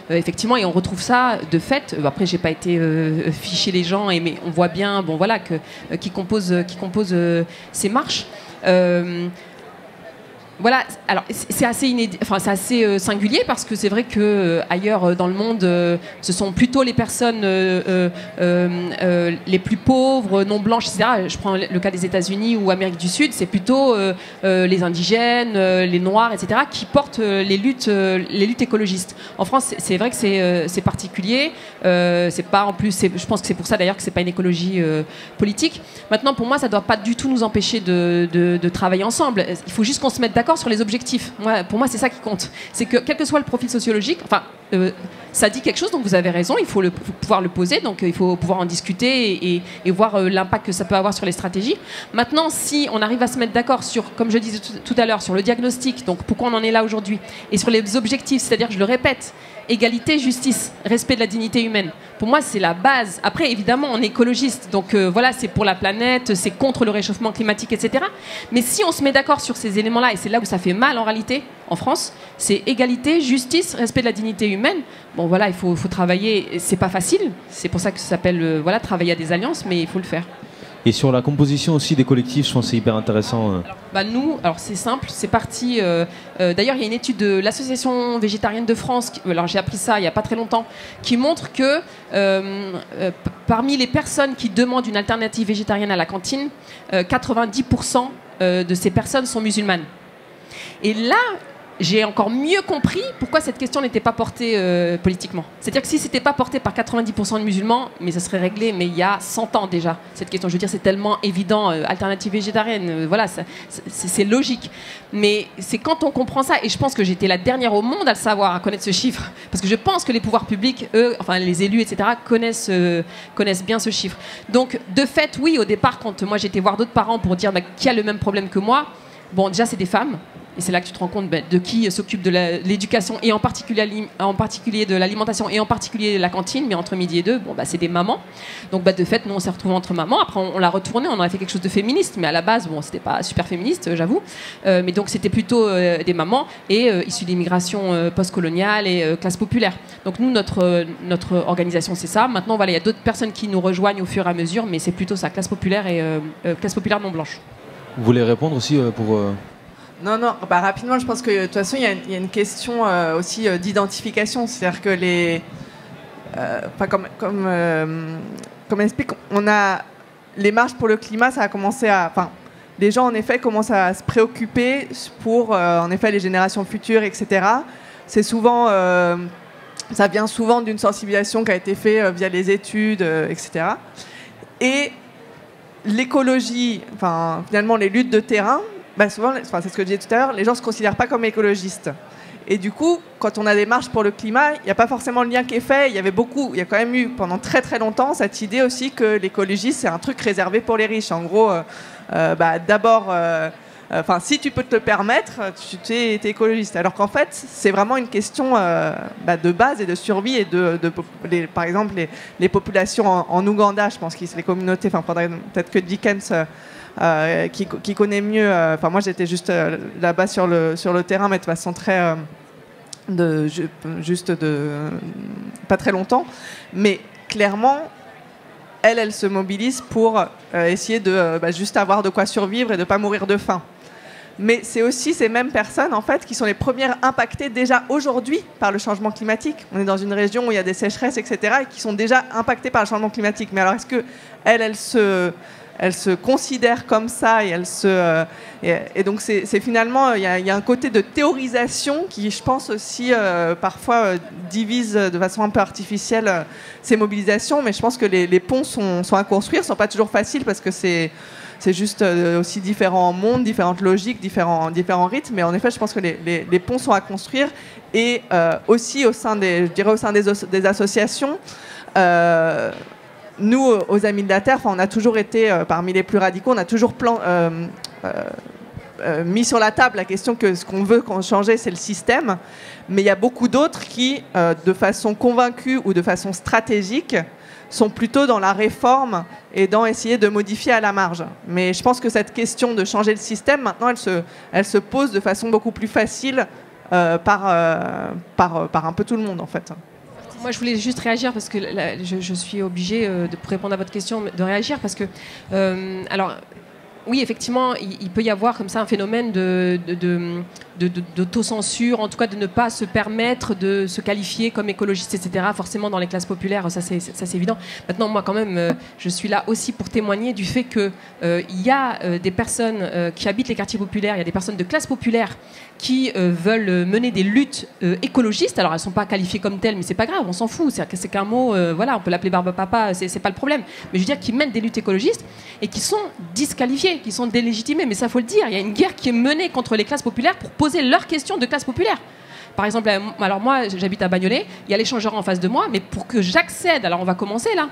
Effectivement, et on retrouve ça de fait. Après, j'ai pas été ficher les gens, mais on voit bien, bon voilà, qui composent ces marches. Voilà, alors c'est assez singulier parce que c'est vrai que ailleurs dans le monde, ce sont plutôt les personnes les plus pauvres, non blanches, etc. Je prends le cas des États-Unis ou Amérique du Sud, c'est plutôt les indigènes, les noirs, etc. qui portent les luttes écologistes. En France, c'est vrai que c'est particulier. C'est pas en plus, je pense que c'est pour ça d'ailleurs que c'est pas une écologie politique. Maintenant, pour moi, ça doit pas du tout nous empêcher de travailler ensemble. Il faut juste qu'on se mette d'accord sur les objectifs. Pour moi, c'est ça qui compte. C'est que quel que soit le profil sociologique, ça dit quelque chose, donc vous avez raison, il faut pouvoir le poser, donc il faut pouvoir en discuter et voir l'impact que ça peut avoir sur les stratégies. Maintenant, si on arrive à se mettre d'accord sur, comme je disais tout à l'heure, sur le diagnostic, donc pourquoi on en est là aujourd'hui, et sur les objectifs, c'est-à-dire, je le répète, égalité, justice, respect de la dignité humaine. Pour moi, c'est la base. Après, évidemment, on est écologiste, donc voilà, c'est pour la planète, c'est contre le réchauffement climatique, etc. Mais si on se met d'accord sur ces éléments-là, et c'est là où ça fait mal en réalité, en France, c'est égalité, justice, respect de la dignité humaine. Bon, voilà, il faut travailler. C'est pas facile. C'est pour ça que ça s'appelle travailler à des alliances, mais il faut le faire.
Et sur la composition aussi des collectifs, je pense que c'est hyper intéressant.
Nous, alors c'est simple, c'est parti. D'ailleurs, il y a une étude de l'Association végétarienne de France, alors j'ai appris ça il n'y a pas très longtemps, qui montre que parmi les personnes qui demandent une alternative végétarienne à la cantine, 90% de ces personnes sont musulmanes. Et là, j'ai encore mieux compris pourquoi cette question n'était pas portée politiquement. C'est-à-dire que si c'était pas porté par 90% de musulmans, mais ça serait réglé, mais il y a 100 ans déjà, cette question. Je veux dire, c'est tellement évident, alternative végétarienne, voilà, c'est logique. Mais c'est quand on comprend ça, et je pense que j'étais la dernière au monde à le savoir, à connaître ce chiffre, parce que je pense que les pouvoirs publics, eux, enfin les élus, etc., connaissent bien ce chiffre. Donc, de fait, oui, au départ, quand moi j'étais voir d'autres parents pour dire qui a le même problème que moi, bon, déjà, c'est des femmes. Et c'est là que tu te rends compte de qui s'occupe de l'éducation et en particulier de l'alimentation et en particulier de la cantine, mais entre midi et deux, c'est des mamans. Donc de fait, nous on s'est retrouvés entre mamans. Après on l'a retourné, on en a fait quelque chose de féministe, mais à la base, c'était pas super féministe, j'avoue. Mais donc c'était plutôt des mamans et issues d'immigration postcoloniale et classe populaire. Donc nous, notre organisation, c'est ça. Maintenant, voilà, il y a d'autres personnes qui nous rejoignent au fur et à mesure, mais c'est plutôt ça, classe populaire et classe populaire non blanche.
Vous voulez répondre aussi pour...
Non, rapidement, je pense que de toute façon, il y a une question aussi d'identification. C'est-à-dire que comme explique, on a les marches pour le climat, ça a commencé à... les gens, en effet, commencent à se préoccuper pour, en effet, les générations futures, etc. C'est souvent... ça vient souvent d'une sensibilisation qui a été faite via les études, etc. Et l'écologie, finalement, les luttes de terrain... souvent, c'est ce que je disais tout à l'heure, les gens ne se considèrent pas comme écologistes. Et du coup, quand on a des marches pour le climat, il n'y a pas forcément le lien qui est fait. Il y a quand même eu pendant très très longtemps cette idée aussi que l'écologie, c'est un truc réservé pour les riches. En gros, d'abord, si tu peux te le permettre, tu es écologiste. Alors qu'en fait, c'est vraiment une question de base et de survie. Et par exemple, les populations en Ouganda, je pense que les communautés, peut-être que Dickens... qui connaît mieux. Moi, j'étais juste là-bas sur le terrain, mais de façon très pas très longtemps. Mais clairement, elle se mobilise pour essayer de juste avoir de quoi survivre et de pas mourir de faim. Mais c'est aussi ces mêmes personnes en fait qui sont les premières impactées déjà aujourd'hui par le changement climatique. On est dans une région où il y a des sécheresses, etc., et qui sont déjà impactées par le changement climatique. Mais alors, est-ce que elle se considère comme ça et donc c'est finalement il y a un côté de théorisation qui, je pense aussi parfois divise de façon un peu artificielle ces mobilisations, mais je pense que les ponts sont à construire, sont pas toujours faciles parce que c'est juste aussi différents mondes, différentes logiques, différents rythmes, mais en effet je pense que les ponts sont à construire et aussi au sein des associations. Nous, aux Amis de la Terre, on a toujours été parmi les plus radicaux, on a toujours mis sur la table la question que ce qu'on veut changer, c'est le système. Mais il y a beaucoup d'autres qui, de façon convaincue ou de façon stratégique, sont plutôt dans la réforme et dans essayer de modifier à la marge. Mais je pense que cette question de changer le système, maintenant, elle se pose de façon beaucoup plus facile par un peu tout le monde, en fait.
Moi, je voulais juste réagir parce que je suis obligée, pour répondre à votre question, de réagir parce que, alors, oui, effectivement, il peut y avoir comme ça un phénomène d'autocensure, en tout cas de ne pas se permettre de se qualifier comme écologiste, etc. Forcément, dans les classes populaires, ça c'est évident. Maintenant, moi, quand même, je suis là aussi pour témoigner du fait qu'il y a des personnes qui habitent les quartiers populaires, il y a des personnes de classe populaire qui veulent mener des luttes écologistes. Alors, elles ne sont pas qualifiées comme telles, mais c'est pas grave, on s'en fout. C'est qu'un mot, voilà, on peut l'appeler barbe papa, c'est pas le problème. Mais je veux dire qu'ils mènent des luttes écologistes et qui sont disqualifiées, qui sont délégitimées. Mais ça, faut le dire, il y a une guerre qui est menée contre les classes populaires pour poser leurs questions de classe populaire. Par exemple, alors moi, j'habite à Bagnolet, il y a l'échangeur en face de moi, mais pour que j'accède, alors on va commencer là,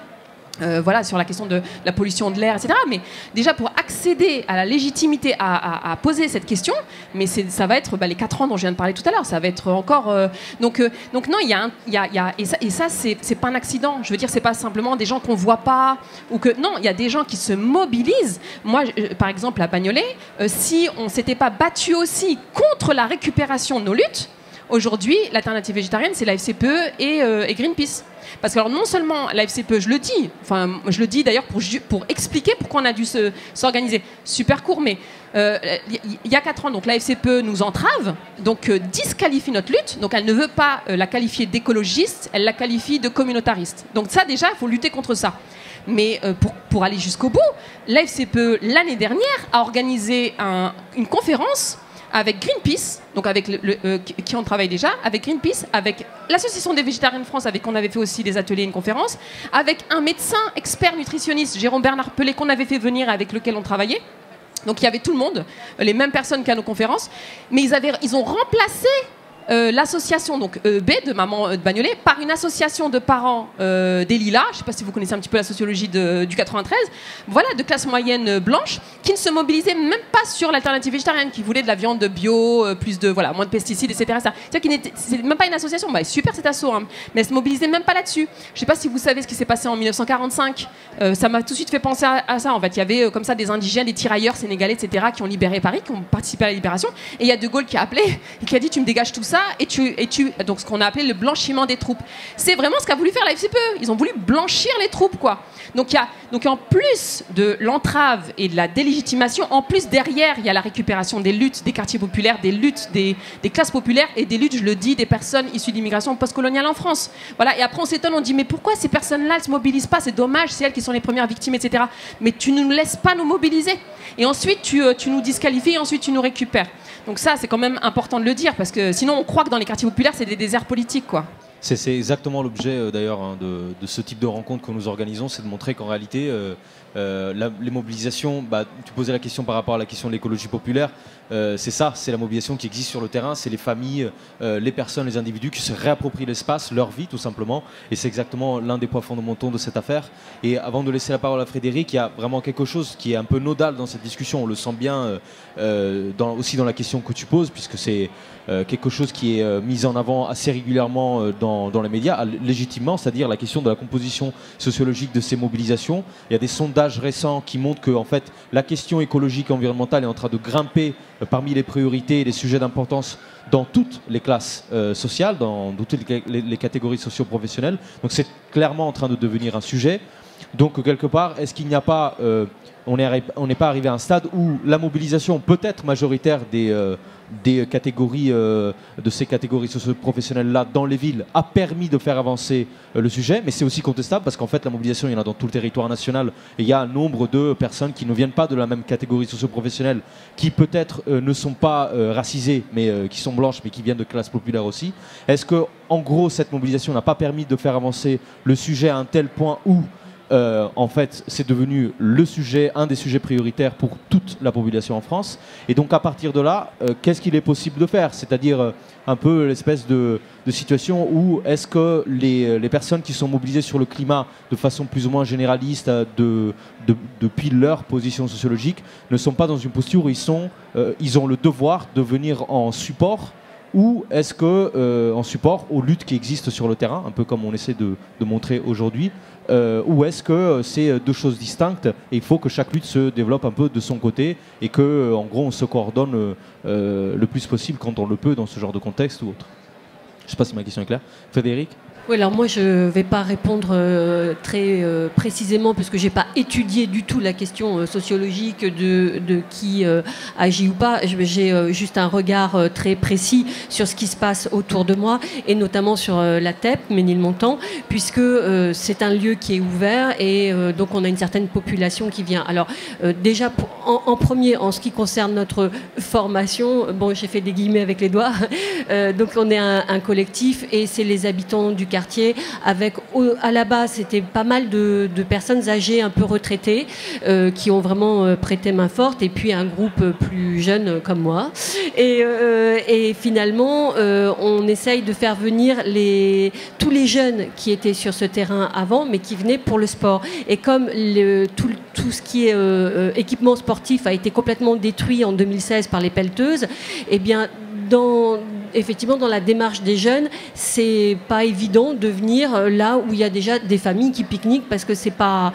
voilà, sur la question de la pollution de l'air, etc. Mais déjà, pour accéder à la légitimité à poser cette question, mais ça va être les 4 ans dont je viens de parler tout à l'heure, ça va être encore... Donc non, il y a et ça c'est pas un accident. Je veux dire, c'est pas simplement des gens qu'on voit pas, ou que... Non, il y a des gens qui se mobilisent. Moi, par exemple, à Bagnolet, si on s'était pas battu aussi contre la récupération de nos luttes, aujourd'hui, l'alternative végétarienne, c'est la FCPE et Greenpeace. Parce que alors, non seulement la FCPE, je le dis d'ailleurs pour expliquer pourquoi on a dû s'organiser. Super court, mais il y a 4 ans, donc la FCPE nous entrave, donc disqualifie notre lutte, donc elle ne veut pas la qualifier d'écologiste, elle la qualifie de communautariste. Donc ça, déjà, il faut lutter contre ça. Mais pour aller jusqu'au bout, la FCPE, l'année dernière, a organisé une conférence avec Greenpeace, donc avec qui on travaille déjà, avec Greenpeace, avec l'Association des végétariens de France, avec qui on avait fait aussi des ateliers et une conférence, avec un médecin expert nutritionniste, Jérôme Bernard Pellet, qu'on avait fait venir, avec lequel on travaillait. Donc il y avait tout le monde, les mêmes personnes qu'à nos conférences, mais ils ont remplacé l'association donc B de Maman de Bagnolet par une association de parents des Lilas, je ne sais pas si vous connaissez un petit peu la sociologie du 93, voilà, de classe moyenne blanche, qui ne se mobilisaient même pas sur l'alternative végétarienne, qui voulaient de la viande de bio, moins de pesticides, etc. C'est-à-dire que c'est même pas une association, super cet assaut, hein, mais elle ne se mobilisait même pas là-dessus. Je ne sais pas si vous savez ce qui s'est passé en 1945, ça m'a tout de suite fait penser à ça. En fait, il y avait comme ça des indigènes, des tirailleurs sénégalais, etc., qui ont libéré Paris, qui ont participé à la libération, et il y a De Gaulle qui a appelé et qui a dit tu me dégages tout ça, donc ce qu'on a appelé le blanchiment des troupes. C'est vraiment ce qu'a voulu faire la FCPE. Ils ont voulu blanchir les troupes, quoi. Donc en plus de l'entrave et de la délégitimation, en plus derrière, il y a la récupération des luttes des quartiers populaires, des luttes des classes populaires et des luttes, je le dis, des personnes issues d'immigration postcoloniale en France. Voilà. Et après on s'étonne, on dit mais pourquoi ces personnes-là ne se mobilisent pas? C'est dommage, c'est elles qui sont les premières victimes, etc. Mais tu ne nous laisses pas nous mobiliser. Et ensuite tu nous disqualifies et ensuite tu nous récupères. Donc ça, c'est quand même important de le dire, parce que sinon on croit que dans les quartiers populaires, c'est des déserts politiques, quoi.
C'est exactement l'objet d'ailleurs de ce type de rencontre que nous organisons, c'est de montrer qu'en réalité les mobilisations, tu posais la question par rapport à la question de l'écologie populaire, c'est ça, c'est la mobilisation qui existe sur le terrain, c'est les familles, les personnes, les individus qui se réapproprient l'espace, leur vie tout simplement, et c'est exactement l'un des points fondamentaux de cette affaire. Et avant de laisser la parole à Frédéric, il y a vraiment quelque chose qui est un peu nodal dans cette discussion, on le sent bien aussi dans la question que tu poses, puisque c'est quelque chose qui est mis en avant assez régulièrement dans les médias, légitimement, c'est-à-dire la question de la composition sociologique de ces mobilisations. Il y a des sondages récents qui montrent que en fait, la question écologique et environnementale est en train de grimper parmi les priorités et les sujets d'importance dans toutes les classes sociales, dans toutes les catégories socio-professionnelles. Donc c'est clairement en train de devenir un sujet. Donc quelque part, est-ce qu'il n'y a pas... on n'est pas arrivé à un stade où la mobilisation peut être majoritaire des catégories, de ces catégories socio-professionnelles-là dans les villes a permis de faire avancer le sujet, mais c'est aussi contestable parce qu'en fait la mobilisation, il y en a dans tout le territoire national et il y a un nombre de personnes qui ne viennent pas de la même catégorie socio-professionnelle, qui peut-être ne sont pas racisées, mais qui sont blanches, mais qui viennent de classes populaires aussi. Est-ce que, en gros, cette mobilisation n'a pas permis de faire avancer le sujet à un tel point où en fait, c'est devenu un des sujets prioritaires pour toute la population en France. Et donc, à partir de là, qu'est-ce qu'il est possible de faire? C'est-à-dire un peu l'espèce de situation où est-ce que les personnes qui sont mobilisées sur le climat de façon plus ou moins généraliste depuis leur position sociologique ne sont pas dans une posture où ils ont le devoir de venir en support, ou est-ce que en support aux luttes qui existent sur le terrain, un peu comme on essaie de montrer aujourd'hui, ou est-ce que c'est deux choses distinctes et il faut que chaque lutte se développe un peu de son côté et que en gros on se coordonne le plus possible quand on le peut dans ce genre de contexte ou autre? Je ne sais pas si ma question est claire. Frédéric?
Oui, alors moi je ne vais pas répondre très précisément parce que je n'ai pas étudié du tout la question sociologique de qui agit ou pas. J'ai juste un regard très précis sur ce qui se passe autour de moi et notamment sur la TEP, Ménilmontant, puisque c'est un lieu qui est ouvert et donc on a une certaine population qui vient. Alors déjà en premier, en ce qui concerne notre formation, bon j'ai fait des guillemets avec les doigts, donc on est un collectif et c'est les habitants du quartier avec à la base c'était pas mal de personnes âgées un peu retraitées qui ont vraiment prêté main forte et puis un groupe plus jeune comme moi et finalement on essaye de faire venir tous les jeunes qui étaient sur ce terrain avant mais qui venaient pour le sport et comme tout ce qui est équipement sportif a été complètement détruit en 2016 par les pelleteuses, et bien effectivement, dans la démarche des jeunes, c'est pas évident de venir là où il y a déjà des familles qui pique-niquent parce que c'est pas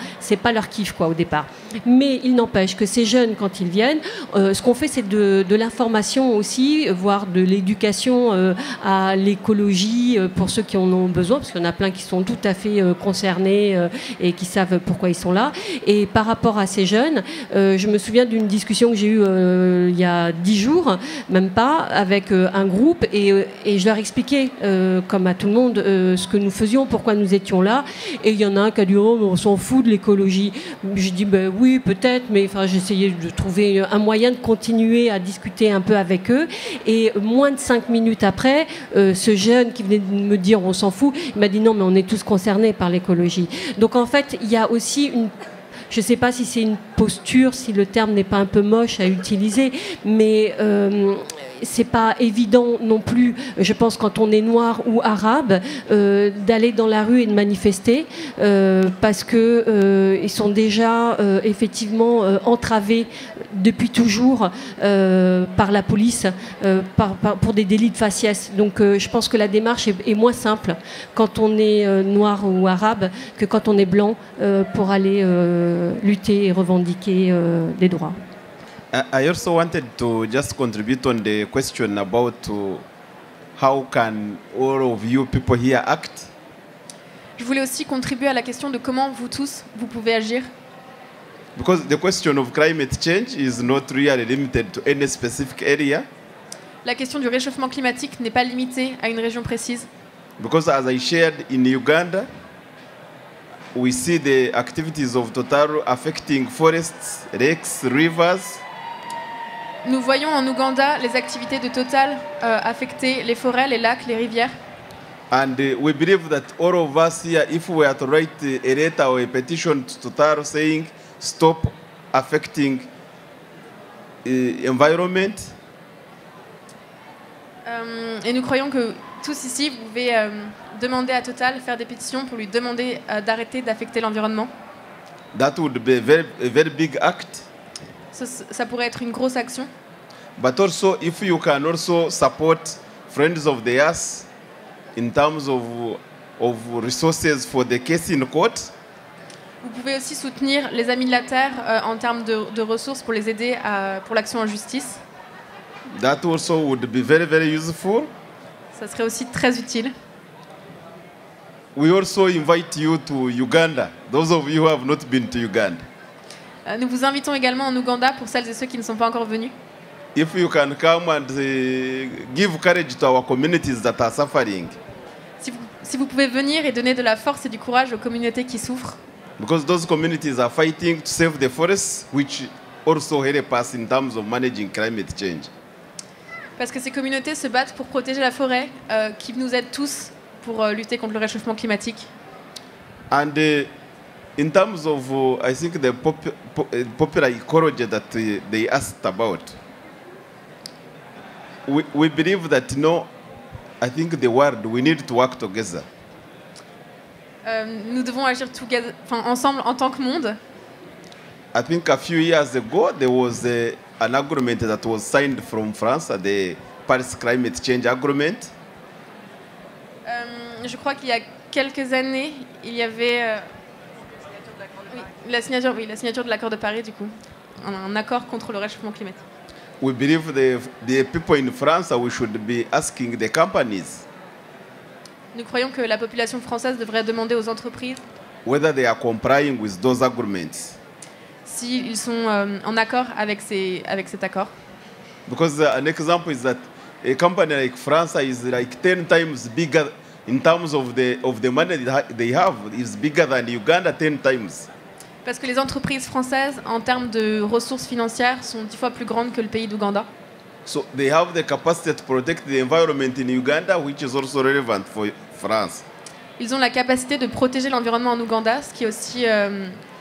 leur kiff quoi au départ. Mais il n'empêche que ces jeunes, quand ils viennent, ce qu'on fait, c'est de l'information aussi, voire de l'éducation à l'écologie pour ceux qui en ont besoin, parce qu'il y en a plein qui sont tout à fait concernés et qui savent pourquoi ils sont là. Et par rapport à ces jeunes, je me souviens d'une discussion que j'ai eue il y a 10 jours, même pas, avec un groupe et je leur expliquais, comme à tout le monde, ce que nous faisions, pourquoi nous étions là. Et il y en a un qui a dit « Oh, on s'en fout de l'écologie ». Je dis ben, « Oui, peut-être », mais j'essayais de trouver un moyen de continuer à discuter un peu avec eux. Et moins de 5 minutes après, ce jeune qui venait de me dire « On s'en fout », il m'a dit « Non, mais on est tous concernés par l'écologie ». Donc en fait, il y a aussi une... Je ne sais pas si c'est une posture, si le terme n'est pas un peu moche à utiliser, mais c'est pas évident non plus, je pense, quand on est noir ou arabe, d'aller dans la rue et de manifester, parce que ils sont déjà effectivement entravés depuis toujours par la police, pour des délits de faciès. Donc je pense que la démarche est moins simple quand on est noir ou arabe que quand on est blanc pour aller lutter et revendiquer des droits.
I also wanted to just contribute on the question about how can all of you people here act.
Je voulais aussi contribuer à la question de comment vous tous, vous pouvez agir.
Because the question of climate change is not really limited to any specific area.
La question du réchauffement climatique n'est pas limitée à une région précise.
Because as I shared in Uganda, we see the activities of Total affecting forests, lakes, rivers.
Nous voyons en Ouganda les activités de Total affecter les forêts, les lacs, les rivières.
And we believe that all of us here, if we were to write a letter or a petition to Total saying stop affecting environment.
Et nous croyons que tous ici, vous pouvez demander à Total, faire des pétitions pour lui demander d'arrêter d'affecter l'environnement.
That would be a very big act.
Ça pourrait être une grosse action.
But also, if you can also support Friends of the Earth in terms of resources for the case in court.
Vous pouvez aussi soutenir les Amis de la Terre en termes de ressources pour les aider pour l'action en justice.
That also would be very, very useful.
Ça serait aussi très utile.
We also invite you to Uganda, those of you who have not been to Uganda.
Nous vous invitons également en Ouganda pour celles et ceux qui ne sont pas encore venus.
If you can come and give courage to our communities that are suffering.
Si vous pouvez venir et donner de la force et du courage aux communautés qui souffrent.
Because those communities are fighting to save the forests, which also help us in terms of managing climate change.
Parce que ces communautés se battent pour protéger la forêt, qui nous aide tous pour lutter contre le réchauffement climatique.
And in terms of, I think, the popular ecology that they asked about, we believe that, I think the world, we need to work together.
Nous devons agir ensemble en tant que monde.
I think a few years ago, there was an agreement that was signed from France, the Paris Climate Change Agreement.
Je crois qu'il y a quelques années, il y avait la signature de l'accord de Paris, du coup, un accord contre le réchauffement climatique.
We believe the people in France, we should be asking the companies.
Nous croyons que la population française devrait demander aux entreprises
whether they are complying with those agreements.
S'ils sont en accord avec cet accord.
Because an example is that a company like France is like 10 times bigger in terms of the money they have, is bigger than Uganda 10 times.
Parce que les entreprises françaises, en termes de ressources financières, sont 10 fois plus grandes que le pays d'Ouganda.
So they have the capacity to protect the environment in Uganda, which is also relevant for France.
Ils ont la capacité de protéger l'environnement en Ouganda, ce qui est aussi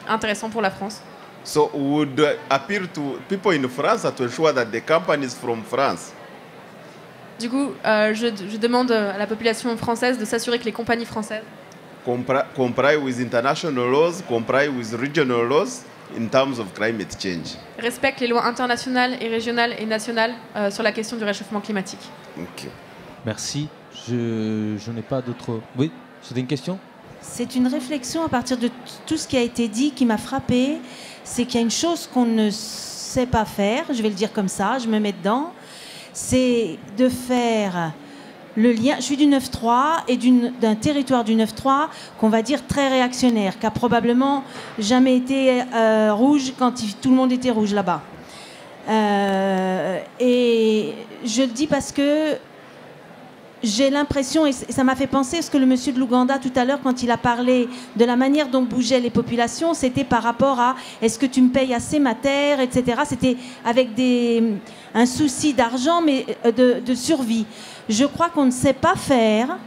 intéressant pour la France.
So we would appeal to people in France to ensure that the companies from France.
Du coup, je demande à la population française de s'assurer que les compagnies françaises
comply with international laws, comply with regional laws in terms of climate change.
Respectent les lois internationales et régionales et nationales sur la question du réchauffement climatique.
Okay.
Merci. Je n'ai pas d'autres... Oui, c'était une question ?
C'est une réflexion à partir de tout ce qui a été dit qui m'a frappée. C'est qu'il y a une chose qu'on ne sait pas faire, je vais le dire comme ça, je me mets dedans, c'est de faire le lien. Je suis du 9-3 et d'un territoire du 9-3 qu'on va dire très réactionnaire, qui a probablement jamais été rouge quand tout le monde était rouge là-bas. Et je le dis parce que j'ai l'impression, et ça m'a fait penser à ce que le monsieur de l'Ouganda tout à l'heure, quand il a parlé de la manière dont bougeaient les populations, c'était par rapport à est-ce que tu me payes assez ma terre, etc. C'était avec un souci d'argent, mais de survie. Je crois qu'on ne sait pas faire,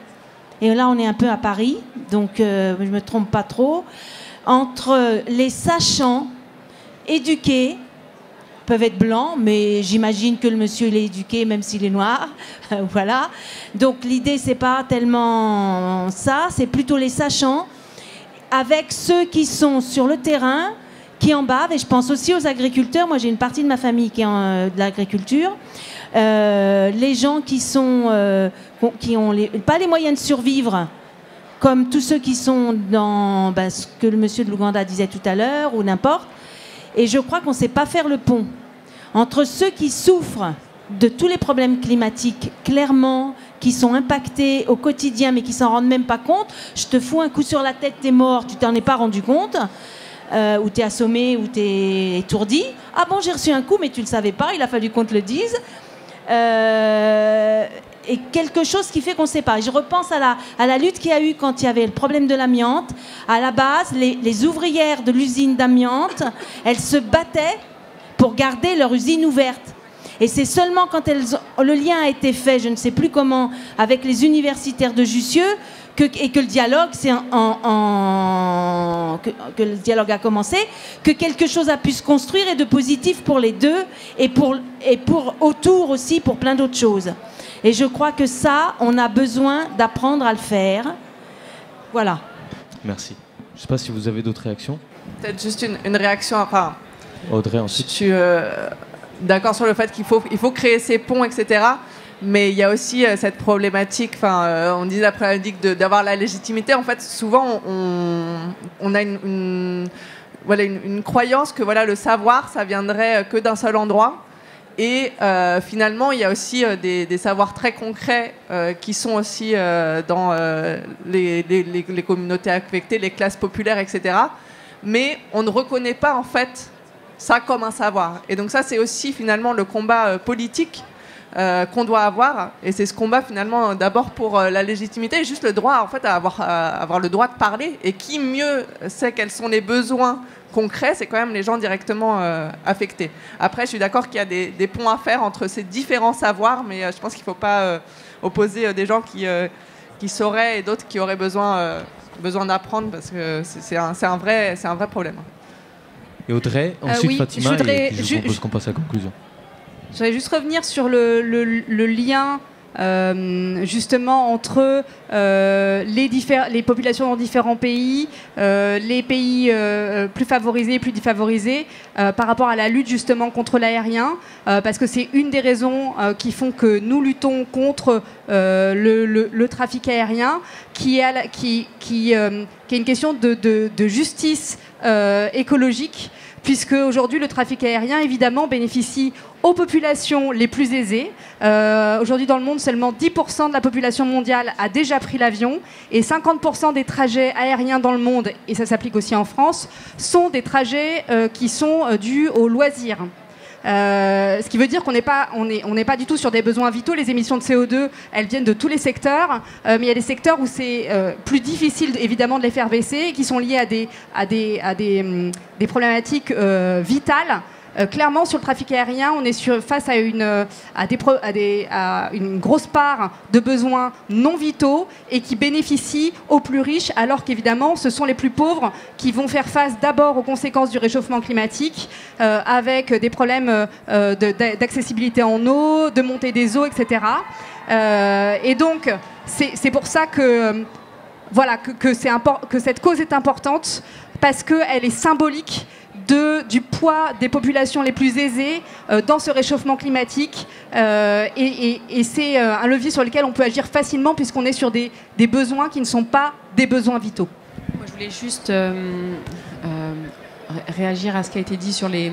et là on est un peu à Paris, donc je ne me trompe pas trop, entre les sachants éduqués, peuvent être blancs, mais j'imagine que le monsieur il est éduqué même s'il est noir. Voilà. Donc l'idée c'est pas tellement ça, c'est plutôt les sachants avec ceux qui sont sur le terrain, qui en bavent. Et je pense aussi aux agriculteurs. Moi j'ai une partie de ma famille qui est de l'agriculture. Les gens qui sont qui ont pas les moyens de survivre, comme tous ceux qui sont dans ce que le monsieur de l'Ouganda disait tout à l'heure ou n'importe. Et je crois qu'on ne sait pas faire le pont entre ceux qui souffrent de tous les problèmes climatiques, clairement, qui sont impactés au quotidien, mais qui ne s'en rendent même pas compte. Je te fous un coup sur la tête, t'es mort, tu t'en es pas rendu compte, ou t'es assommé, ou t'es étourdi. Ah bon, j'ai reçu un coup, mais tu ne le savais pas, il a fallu qu'on te le dise. Et quelque chose qui fait qu'on ne sait pas. Et je repense à la lutte qu'il y a eu quand il y avait le problème de l'amiante. À la base, les ouvrières de l'usine d'amiante, elles se battaient pour garder leur usine ouverte. Et c'est seulement quand le lien a été fait, je ne sais plus comment, avec les universitaires de Jussieu, et que le dialogue, que le dialogue a commencé, que quelque chose a pu se construire et de positif pour les deux et pour autour aussi pour plein d'autres choses. Et je crois que ça, on a besoin d'apprendre à le faire. Voilà.
Merci. Je ne sais pas si vous avez d'autres réactions.
Peut-être juste une réaction. Enfin,
Audrey, ensuite.
Je suis d'accord sur le fait qu'il faut créer ces ponts, etc. Mais il y a aussi cette problématique, on disait la problématique d'avoir la légitimité. En fait, souvent, on a une croyance que le savoir, ça viendrait que d'un seul endroit. Et finalement, il y a aussi des savoirs très concrets qui sont aussi dans les communautés affectées, les classes populaires, etc. Mais on ne reconnaît pas, en fait, ça comme un savoir. Et donc ça, c'est aussi finalement le combat politique qu'on doit avoir, et c'est ce combat finalement d'abord pour la légitimité et juste le droit en fait à avoir le droit de parler, et qui mieux sait quels sont les besoins concrets, c'est quand même les gens directement affectés. Après, je suis d'accord qu'il y a des ponts à faire entre ces différents savoirs, mais je pense qu'il ne faut pas opposer des gens qui sauraient et d'autres qui auraient besoin d'apprendre, parce que c'est un vrai problème.
Et Audrey, ensuite
oui,
Fatima, et puis je propose qu'on passe à la conclusion.
Je voudrais juste revenir sur le lien justement entre les populations dans différents pays, les pays plus favorisés et plus défavorisés, par rapport à la lutte justement contre l'aérien, parce que c'est une des raisons qui font que nous luttons contre le trafic aérien, qui est une question de justice écologique, puisque aujourd'hui le trafic aérien évidemment bénéficie aux populations les plus aisées. Aujourd'hui dans le monde, seulement 10% de la population mondiale a déjà pris l'avion, et 50% des trajets aériens dans le monde, et ça s'applique aussi en France, sont des trajets qui sont dus aux loisirs. Ce qui veut dire qu'on n'est pas du tout sur des besoins vitaux. Les émissions de CO2, elles viennent de tous les secteurs, mais il y a des secteurs où c'est plus difficile évidemment de les faire baisser, qui sont liés à des problématiques vitales. Clairement, sur le trafic aérien, on est face à une grosse part de besoins non vitaux et qui bénéficient aux plus riches, alors qu'évidemment, ce sont les plus pauvres qui vont faire face d'abord aux conséquences du réchauffement climatique, avec des problèmes d'accessibilité en eau, de montée des eaux, etc. Et donc, c'est pour ça que cette cause est importante, parce qu'elle est symbolique du poids des populations les plus aisées dans ce réchauffement climatique, et c'est un levier sur lequel on peut agir facilement, puisqu'on est sur des besoins qui ne sont pas des besoins vitaux.
Moi, je voulais juste réagir à ce qui a été dit sur les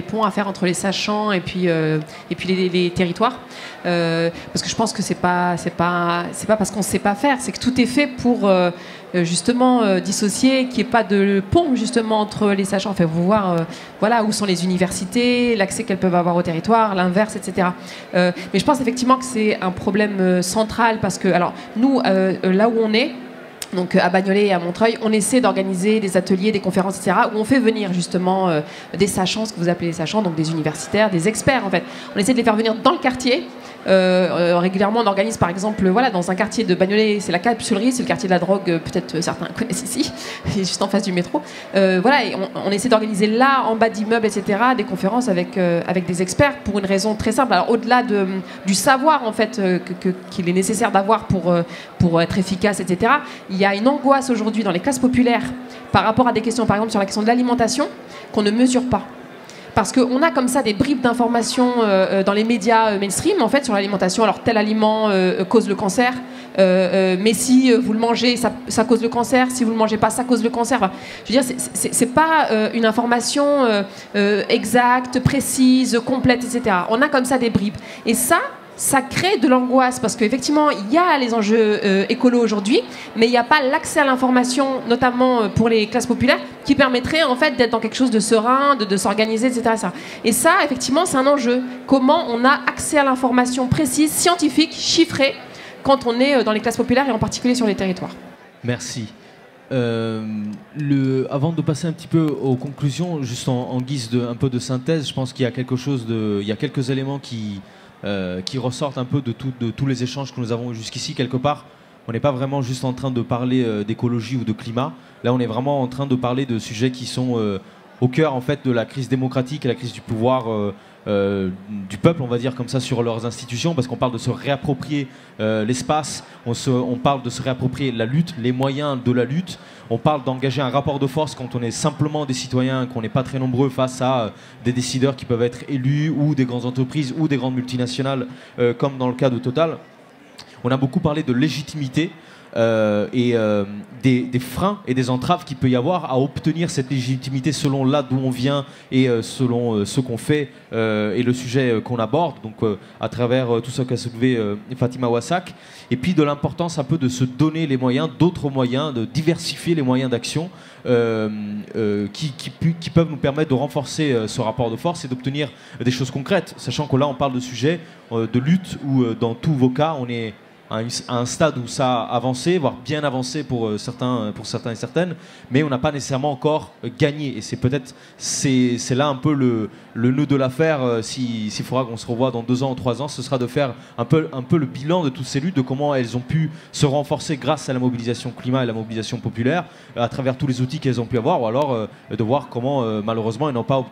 ponts à faire entre les sachants et puis les territoires, parce que je pense que c'est pas parce qu'on ne sait pas faire, c'est que tout est fait pour justement dissocier, qu'il n'y ait pas de pont justement entre les sachants, enfin vous voir où sont les universités, l'accès qu'elles peuvent avoir au territoire, l'inverse, etc. Mais je pense effectivement que c'est un problème central, parce que alors nous là où on est, donc à Bagnolet et à Montreuil, on essaie d'organiser des ateliers, des conférences, etc., où on fait venir justement des sachants, ce que vous appelez les sachants, donc des universitaires, des experts en fait. On essaie de les faire venir dans le quartier. Régulièrement, on organise par exemple dans un quartier de Bagnolet, c'est la Capsulerie, c'est le quartier de la drogue, peut-être certains connaissent ici, juste en face du métro. Et on essaie d'organiser là, en bas d'immeubles, etc., des conférences avec des experts, pour une raison très simple. Alors au-delà du savoir en fait qu'il est nécessaire d'avoir pour être efficace, etc., il y a une angoisse aujourd'hui dans les classes populaires par rapport à des questions, par exemple sur la question de l'alimentation, qu'on ne mesure pas. Parce qu'on a comme ça des bribes d'informations dans les médias mainstream, en fait, sur l'alimentation. Alors, tel aliment cause le cancer, mais si vous le mangez, ça cause le cancer. Si vous le mangez pas, ça cause le cancer. Enfin, je veux dire, c'est pas une information exacte, précise, complète, etc. On a comme ça des bribes. Et ça crée de l'angoisse, parce qu'effectivement, il y a les enjeux écolos aujourd'hui, mais il n'y a pas l'accès à l'information, notamment pour les classes populaires, qui permettrait en fait d'être dans quelque chose de serein, de s'organiser, etc. Et ça, effectivement, c'est un enjeu. Comment on a accès à l'information précise, scientifique, chiffrée, quand on est dans les classes populaires et en particulier sur les territoires.
Merci. Avant de passer un petit peu aux conclusions, juste en guise un peu de synthèse, je pense qu'il y a il y a quelques éléments qui ressortent un peu de tous les échanges que nous avons jusqu'ici. Quelque part, on n'est pas vraiment juste en train de parler d'écologie ou de climat. Là, on est vraiment en train de parler de sujets qui sont au cœur en fait de la crise démocratique et la crise du pouvoir du peuple, on va dire comme ça, sur leurs institutions, parce qu'on parle de se réapproprier l'espace, on parle de se réapproprier la lutte, les moyens de la lutte, on parle d'engager un rapport de force quand on est simplement des citoyens, qu'on n'est pas très nombreux face à des décideurs qui peuvent être élus, ou des grandes entreprises, ou des grandes multinationales, comme dans le cas de Total. On a beaucoup parlé de légitimité et des freins et des entraves qu'il peut y avoir à obtenir cette légitimité selon là d'où on vient et selon ce qu'on fait et le sujet qu'on aborde, donc à travers tout ce qu'a soulevé Fatima Wassak, et puis de l'importance un peu de se donner les moyens, d'autres moyens, de diversifier les moyens d'action qui peuvent nous permettre de renforcer ce rapport de force et d'obtenir des choses concrètes, sachant que là on parle de sujets de lutte où dans tous vos cas on est à un stade où ça a avancé, voire bien avancé pour certains et certaines, mais on n'a pas nécessairement encore gagné. Et c'est là un peu le nœud de l'affaire. S'il faudra qu'on se revoie dans 2 ans ou 3 ans, ce sera de faire un peu le bilan de toutes ces luttes, de comment elles ont pu se renforcer grâce à la mobilisation climat et la mobilisation populaire, à travers tous les outils qu'elles ont pu avoir, ou alors de voir comment malheureusement elles n'ont pas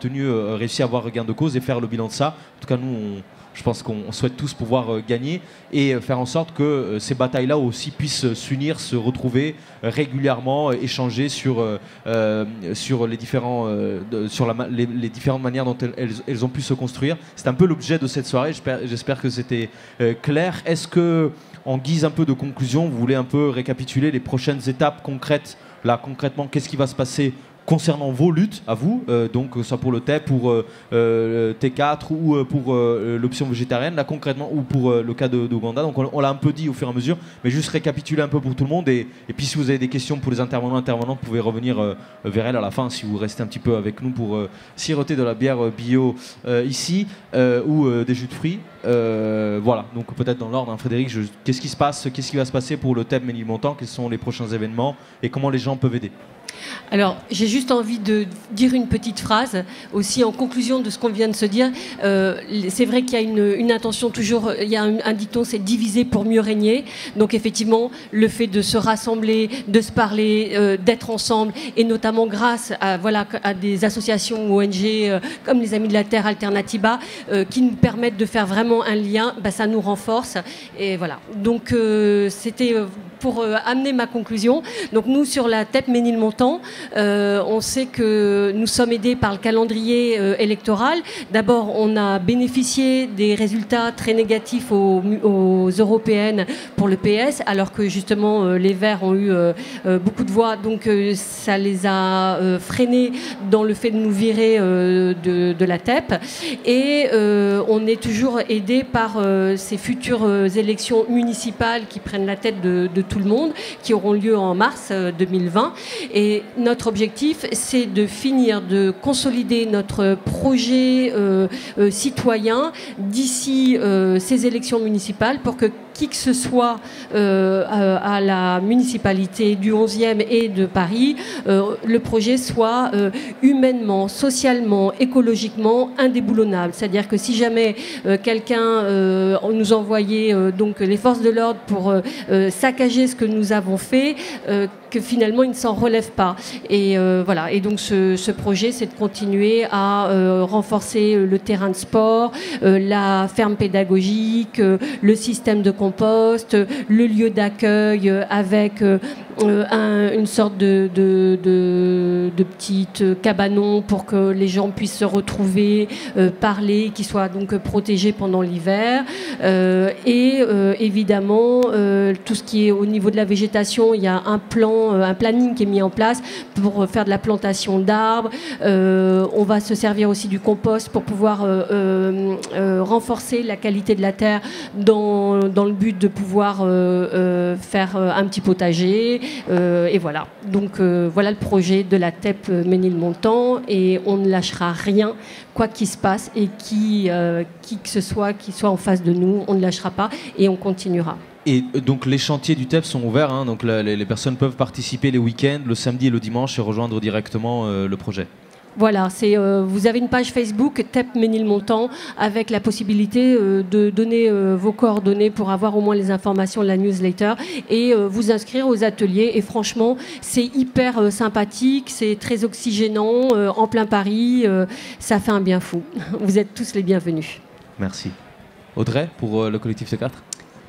réussi à avoir gain de cause et faire le bilan de ça. En tout cas, nous, je pense qu'on souhaite tous pouvoir gagner et faire en sorte que ces batailles-là aussi puissent s'unir, se retrouver régulièrement, échanger sur les différentes manières dont elles ont pu se construire. C'est un peu l'objet de cette soirée. J'espère que c'était clair. Est-ce que, en guise un peu de conclusion, vous voulez un peu récapituler les prochaines étapes concrètes? Là, concrètement, qu'est-ce qui va se passer concernant vos luttes à vous, donc soit pour le TEP, pour T4 ou pour l'option végétarienne, là concrètement, ou pour le cas d'Ouganda. Donc on l'a un peu dit au fur et à mesure, mais juste récapituler un peu pour tout le monde. Et puis si vous avez des questions pour les intervenants, vous pouvez revenir vers elle à la fin, si vous restez un petit peu avec nous pour siroter de la bière bio ici, ou des jus de fruits. Voilà, donc peut-être dans l'ordre, hein, Frédéric, qu'est-ce qui va se passer pour le TEP Ménilmontant, quels sont les prochains événements et comment les gens peuvent aider?
Alors, j'ai juste envie de dire une petite phrase, aussi en conclusion de ce qu'on vient de se dire. C'est vrai qu'il y a une intention toujours, il y a un dicton, c'est diviser pour mieux régner. Donc effectivement, le fait de se rassembler, de se parler, d'être ensemble, et notamment grâce à des associations ou ONG comme les Amis de la Terre, Alternativa, qui nous permettent de faire vraiment un lien, ça nous renforce. Et voilà. Donc c'était pour amener ma conclusion. Donc nous, sur la TEP Ménilmontant, on sait que nous sommes aidés par le calendrier électoral. D'abord, on a bénéficié des résultats très négatifs aux européennes pour le PS, alors que justement les Verts ont eu beaucoup de voix. Donc ça les a freinés dans le fait de nous virer de la TEP. Et on est toujours aidés par ces futures élections municipales qui prennent la tête de tout le monde, qui auront lieu en mars 2020. Et notre objectif, c'est de finir de consolider notre projet citoyen d'ici ces élections municipales pour que qui que ce soit à la municipalité du 11e et de Paris, le projet soit humainement, socialement, écologiquement indéboulonnable. C'est-à-dire que si jamais quelqu'un nous envoyait donc les forces de l'ordre pour saccager ce que nous avons fait, que finalement il ne s'en relève pas. Et voilà. Et donc ce projet, c'est de continuer à renforcer le terrain de sport, la ferme pédagogique, le système de compost, le lieu d'accueil avec une sorte de petite cabanon pour que les gens puissent se retrouver, parler, qu'ils soient donc protégés pendant l'hiver. Et évidemment, tout ce qui est au niveau de la végétation, il y a un planning qui est mis en place pour faire de la plantation d'arbres. On va se servir aussi du compost pour pouvoir renforcer la qualité de la terre dans le but de pouvoir faire un petit potager. Et voilà. Donc voilà le projet de la TEP Ménilmontant, et on ne lâchera rien, quoi qu'il se passe, et qui que ce soit qui soit en face de nous, on ne lâchera pas et on continuera.
Et donc les chantiers du TEP sont ouverts, hein, donc les personnes peuvent participer les week-ends, le samedi et le dimanche et rejoindre directement le projet.
Voilà, vous avez une page Facebook TEP Ménilmontant avec la possibilité de donner vos coordonnées pour avoir au moins les informations de la newsletter et vous inscrire aux ateliers. Et franchement, c'est hyper sympathique, c'est très oxygénant, en plein Paris, ça fait un bien fou. Vous êtes tous les bienvenus.
Merci. Audrey, pour le collectif C4 ?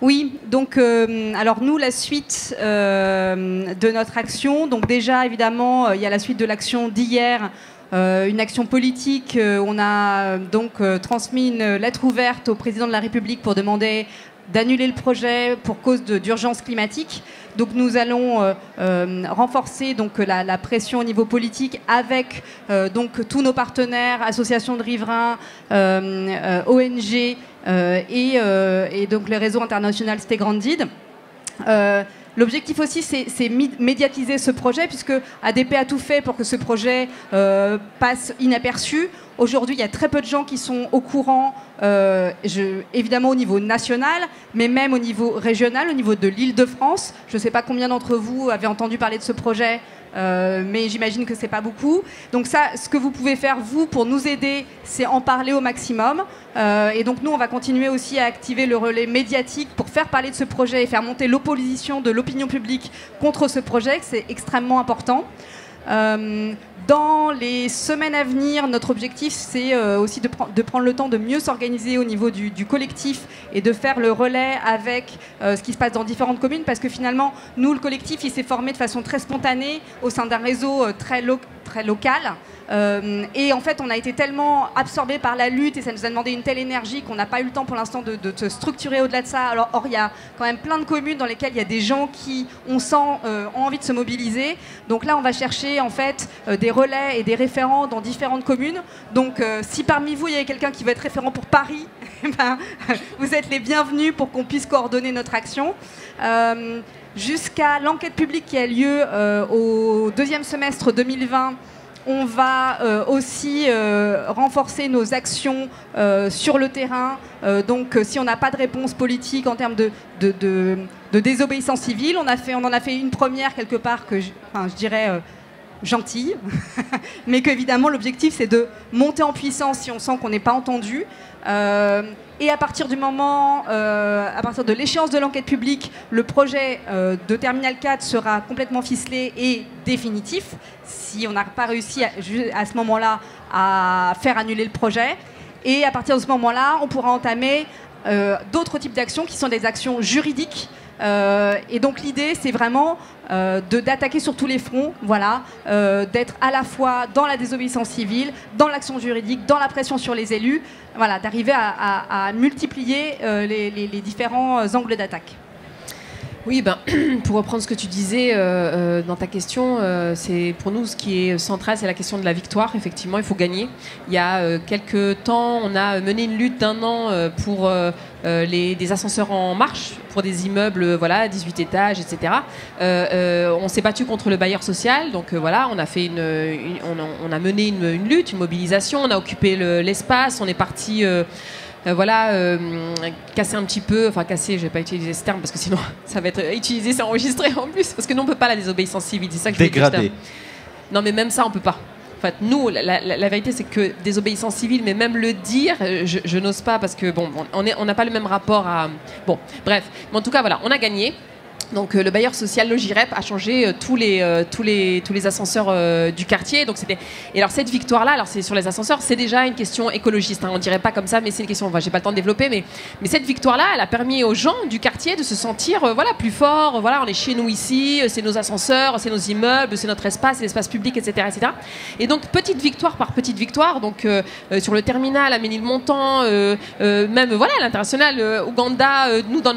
Oui, donc alors nous, la suite de notre action, donc déjà évidemment, il y a la suite de l'action d'hier, une action politique. On a donc transmis une lettre ouverte au président de la République pour demander d'annuler le projet pour cause d'urgence climatique. Donc nous allons renforcer donc la pression au niveau politique avec donc tous nos partenaires, associations de riverains, ONG et donc le réseau international Stay Grounded. L'objectif aussi, c'est médiatiser ce projet, puisque ADP a tout fait pour que ce projet passe inaperçu. Aujourd'hui, il y a très peu de gens qui sont au courant, évidemment au niveau national, mais même au niveau régional, au niveau de l'Île-de-France. Je ne sais pas combien d'entre vous avez entendu parler de ce projet, mais j'imagine que ce n'est pas beaucoup. Donc ça, ce que vous pouvez faire, vous, pour nous aider, c'est en parler au maximum. Et donc nous, on va continuer aussi à activer le relais médiatique pour faire parler de ce projet et faire monter l'opposition de l'opinion publique contre ce projet, c'est extrêmement important. Dans les semaines à venir, notre objectif, c'est aussi de prendre le temps de mieux s'organiser au niveau du collectif et de faire le relais avec ce qui se passe dans différentes communes, parce que finalement, nous, le collectif, il s'est formé de façon très spontanée au sein d'un réseau très local. Et en fait, on a été tellement absorbés par la lutte et ça nous a demandé une telle énergie qu'on n'a pas eu le temps pour l'instant de se structurer au-delà de ça. Alors, or, il y a quand même plein de communes dans lesquelles il y a des gens qui, on sent, ont envie de se mobiliser. Donc là, on va chercher en fait des relais et des référents dans différentes communes. Donc, si parmi vous, il y a quelqu'un qui veut être référent pour Paris, ben, vous êtes les bienvenus pour qu'on puisse coordonner notre action. Jusqu'à l'enquête publique qui a lieu au deuxième semestre 2020, on va aussi renforcer nos actions sur le terrain. Donc, si on n'a pas de réponse politique en termes de désobéissance civile, on en a fait une première quelque part que je dirais gentille, mais qu'évidemment l'objectif c'est de monter en puissance si on sent qu'on n'est pas entendu. Et à partir du moment, à partir de l'échéance de l'enquête publique, le projet de Terminal 4 sera complètement ficelé et définitif, si on n'a pas réussi à ce moment-là à faire annuler le projet. Et à partir de ce moment-là, on pourra entamer d'autres types d'actions qui sont des actions juridiques. Et donc l'idée, c'est vraiment d'attaquer sur tous les fronts, voilà, d'être à la fois dans la désobéissance civile, dans l'action juridique, dans la pression sur les élus, voilà, d'arriver à multiplier les différents angles d'attaque.
Oui, ben, pour reprendre ce que tu disais dans ta question, c'est pour nous ce qui est central, c'est la question de la victoire. Effectivement, il faut gagner. Il y a quelques temps, on a mené une lutte d'1 an pour des ascenseurs en marche, pour des immeubles, voilà, 18 étages, etc. On s'est battu contre le bailleur social, donc voilà, on a fait on a mené une lutte, une mobilisation, on a occupé l'espace, on est parti. Casser un petit peu, enfin casser, je vais pas utiliser ce terme parce que sinon ça va être utilisé, c'est enregistré en plus, parce que nous on peut pas la désobéissance civile, c'est ça que je veux dire. Dégrader. Non mais même ça on peut pas. En fait, nous, la vérité c'est que désobéissance civile, mais même le dire, je n'ose pas parce que bon, on n'a pas le même rapport à. Bon, bref, mais en tout cas voilà, on a gagné. Donc le bailleur social Logirep a changé tous les ascenseurs du quartier. Donc et alors cette victoire là, alors c'est sur les ascenseurs, c'est déjà une question écologiste, hein, on dirait pas comme ça, mais c'est une question, j'ai pas le temps de développer, mais cette victoire là, elle a permis aux gens du quartier de se sentir voilà, plus forts, voilà, on est chez nous ici, c'est nos ascenseurs, c'est nos immeubles, c'est notre espace, c'est l'espace public, etc., etc. Et donc petite victoire par petite victoire, donc sur le terminal à Ménilmontant, même voilà à l'international, Ouganda, nous dans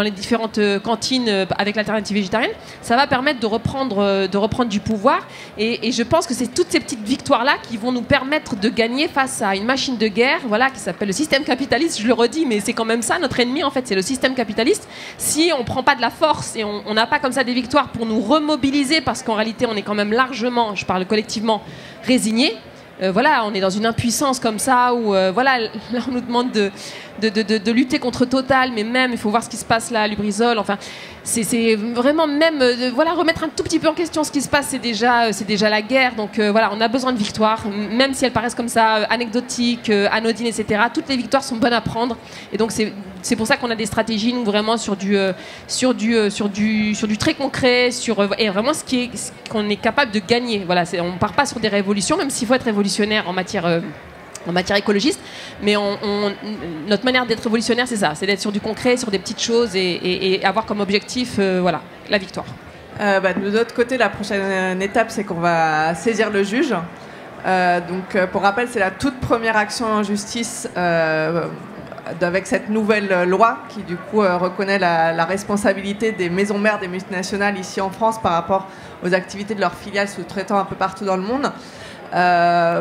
les différents cantines avec l'alternative végétarienne, ça va permettre de reprendre du pouvoir et je pense que c'est toutes ces petites victoires là qui vont nous permettre de gagner face à une machine de guerre, voilà, qui s'appelle le système capitaliste. Je le redis, mais c'est quand même ça notre ennemi en fait, c'est le système capitaliste. Si on prend pas de la force et on n'a pas comme ça des victoires pour nous remobiliser, parce qu'en réalité on est quand même largement, je parle collectivement, résignés. Voilà, on est dans une impuissance comme ça où voilà, là on nous demande de lutter contre Total, mais même, il faut voir ce qui se passe là à Lubrizol. Enfin, c'est vraiment même voilà, remettre un tout petit peu en question ce qui se passe, c'est déjà la guerre. Donc voilà, on a besoin de victoires, même si elles paraissent comme ça anecdotiques, anodines, etc. Toutes les victoires sont bonnes à prendre. Et donc c'est pour ça qu'on a des stratégies, nous, vraiment sur du très concret, et vraiment ce qu'on est capable de gagner. Voilà, on ne part pas sur des révolutions, même s'il faut être révolutionnaire en matière écologiste, mais notre manière d'être révolutionnaire, c'est ça, c'est d'être sur du concret, sur des petites choses et avoir comme objectif voilà, la victoire.
De l'autre côté, la prochaine étape, c'est qu'on va saisir le juge. Donc, pour rappel, c'est la toute première action en justice avec cette nouvelle loi qui, du coup, reconnaît la responsabilité des maisons mères des multinationales ici en France par rapport aux activités de leurs filiales sous-traitants un peu partout dans le monde.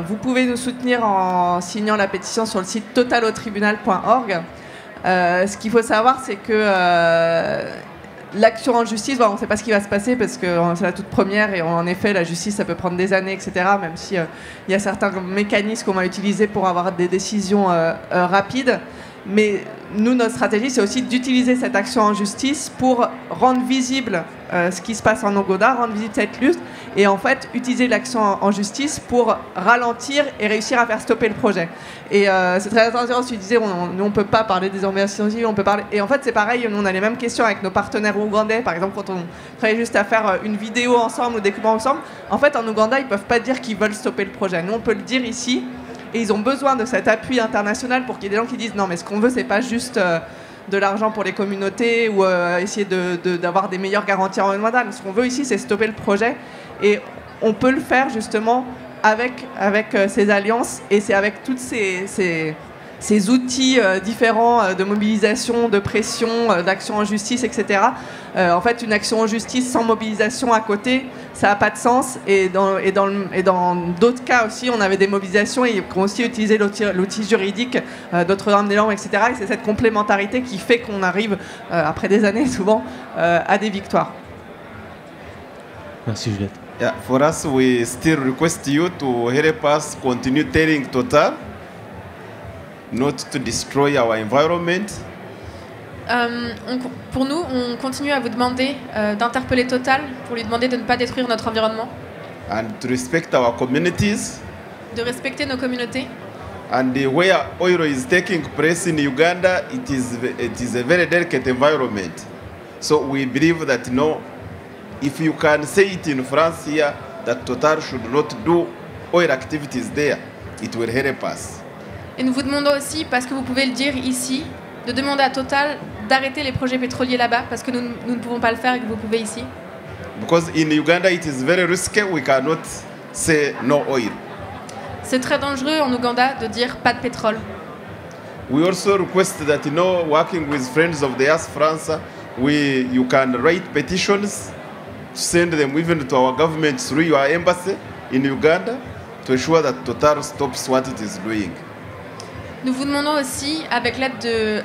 Vous pouvez nous soutenir en signant la pétition sur le site totalautribunal.org. Ce qu'il faut savoir, c'est que l'action en justice, on ne sait pas ce qui va se passer parce que c'est la toute première et en effet, la justice, ça peut prendre des années, etc. Même si il y a certains mécanismes qu'on va utiliser pour avoir des décisions rapides. Mais nous, notre stratégie, c'est aussi d'utiliser cette action en justice pour rendre visible ce qui se passe en Ouganda, rendre visible cette lutte, et en fait, utiliser l'action en justice pour ralentir et réussir à faire stopper le projet. Et c'est très intéressant, tu disais, nous, on ne peut pas parler des organisations civiles, on peut parler... Et en fait, c'est pareil, nous, on a les mêmes questions avec nos partenaires ougandais. Par exemple, quand on travaille juste à faire une vidéo ensemble ou des documents ensemble, en fait, en Ouganda, ils ne peuvent pas dire qu'ils veulent stopper le projet. Nous, on peut le dire ici. Et ils ont besoin de cet appui international pour qu'il y ait des gens qui disent non, mais ce qu'on veut, c'est pas juste de l'argent pour les communautés ou essayer d'avoir des meilleures garanties environnementales. Ce qu'on veut ici, c'est stopper le projet. Et on peut le faire justement avec ces alliances. Et c'est avec tous ces outils différents de mobilisation, de pression, d'action en justice, etc. En fait, une action en justice sans mobilisation à côté, ça n'a pas de sens. Et dans d'autres cas aussi, on avait des mobilisations et on a aussi utilisé l'outil juridique Notre-Dame-des-Landes, etc. Et c'est cette complémentarité qui fait qu'on arrive, après des années souvent, à des victoires.
Merci Juliette.
Yeah, for us, we still request you to help us continue telling Total not to destroy our environment.
Pour nous, on continue à vous demander d'interpeller Total pour lui demander de ne pas détruire notre environnement.
And to respect our communities.
De respecter nos communautés.
And where oil is taking place in Uganda, it is a very delicate environment. So we believe that if you can say it in France here, that Total should not do oil activities there, it will help us.
Et nous vous demandons aussi, parce que vous pouvez le dire ici, de demander à Total d'arrêter les projets pétroliers là-bas, parce que nous ne pouvons pas le faire et que vous pouvez ici.
Because in Uganda it is very risky, we cannot say no oil.
C'est très dangereux en Ouganda de dire pas de pétrole.
We also request that working with Friends of the Earth France, you can write petitions, send them even to our government through your embassy in Uganda to ensure that Total stops what it is doing.
Nous vous demandons aussi, avec l'aide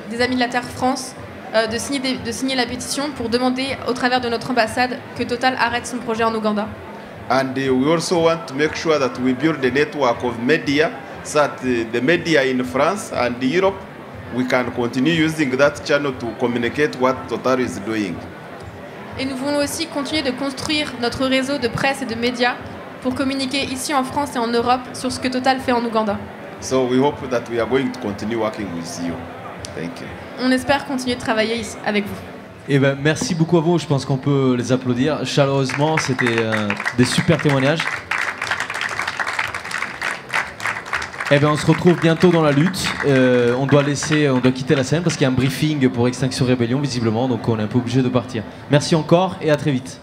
des Amis de la Terre France, de signer la pétition pour demander, au travers de notre ambassade, que Total arrête son projet en Ouganda.
And we also want to make sure that we build a network of media, so that the media in France and Europe, we can continue using that channel to communicate what Total is doing.
Et nous voulons aussi continuer de construire notre réseau de presse et de médias pour communiquer ici en France et en Europe sur ce que Total fait en Ouganda.
So we hope that we are going to continue working with you. Thank you.
On espère continuer de travailler avec vous.
Eh ben, merci beaucoup à vous, je pense qu'on peut les applaudir chaleureusement, c'était des super témoignages. Eh ben, on se retrouve bientôt dans la lutte, on doit quitter la scène parce qu'il y a un briefing pour Extinction Rébellion visiblement, donc on est un peu obligé de partir. Merci encore et à très vite.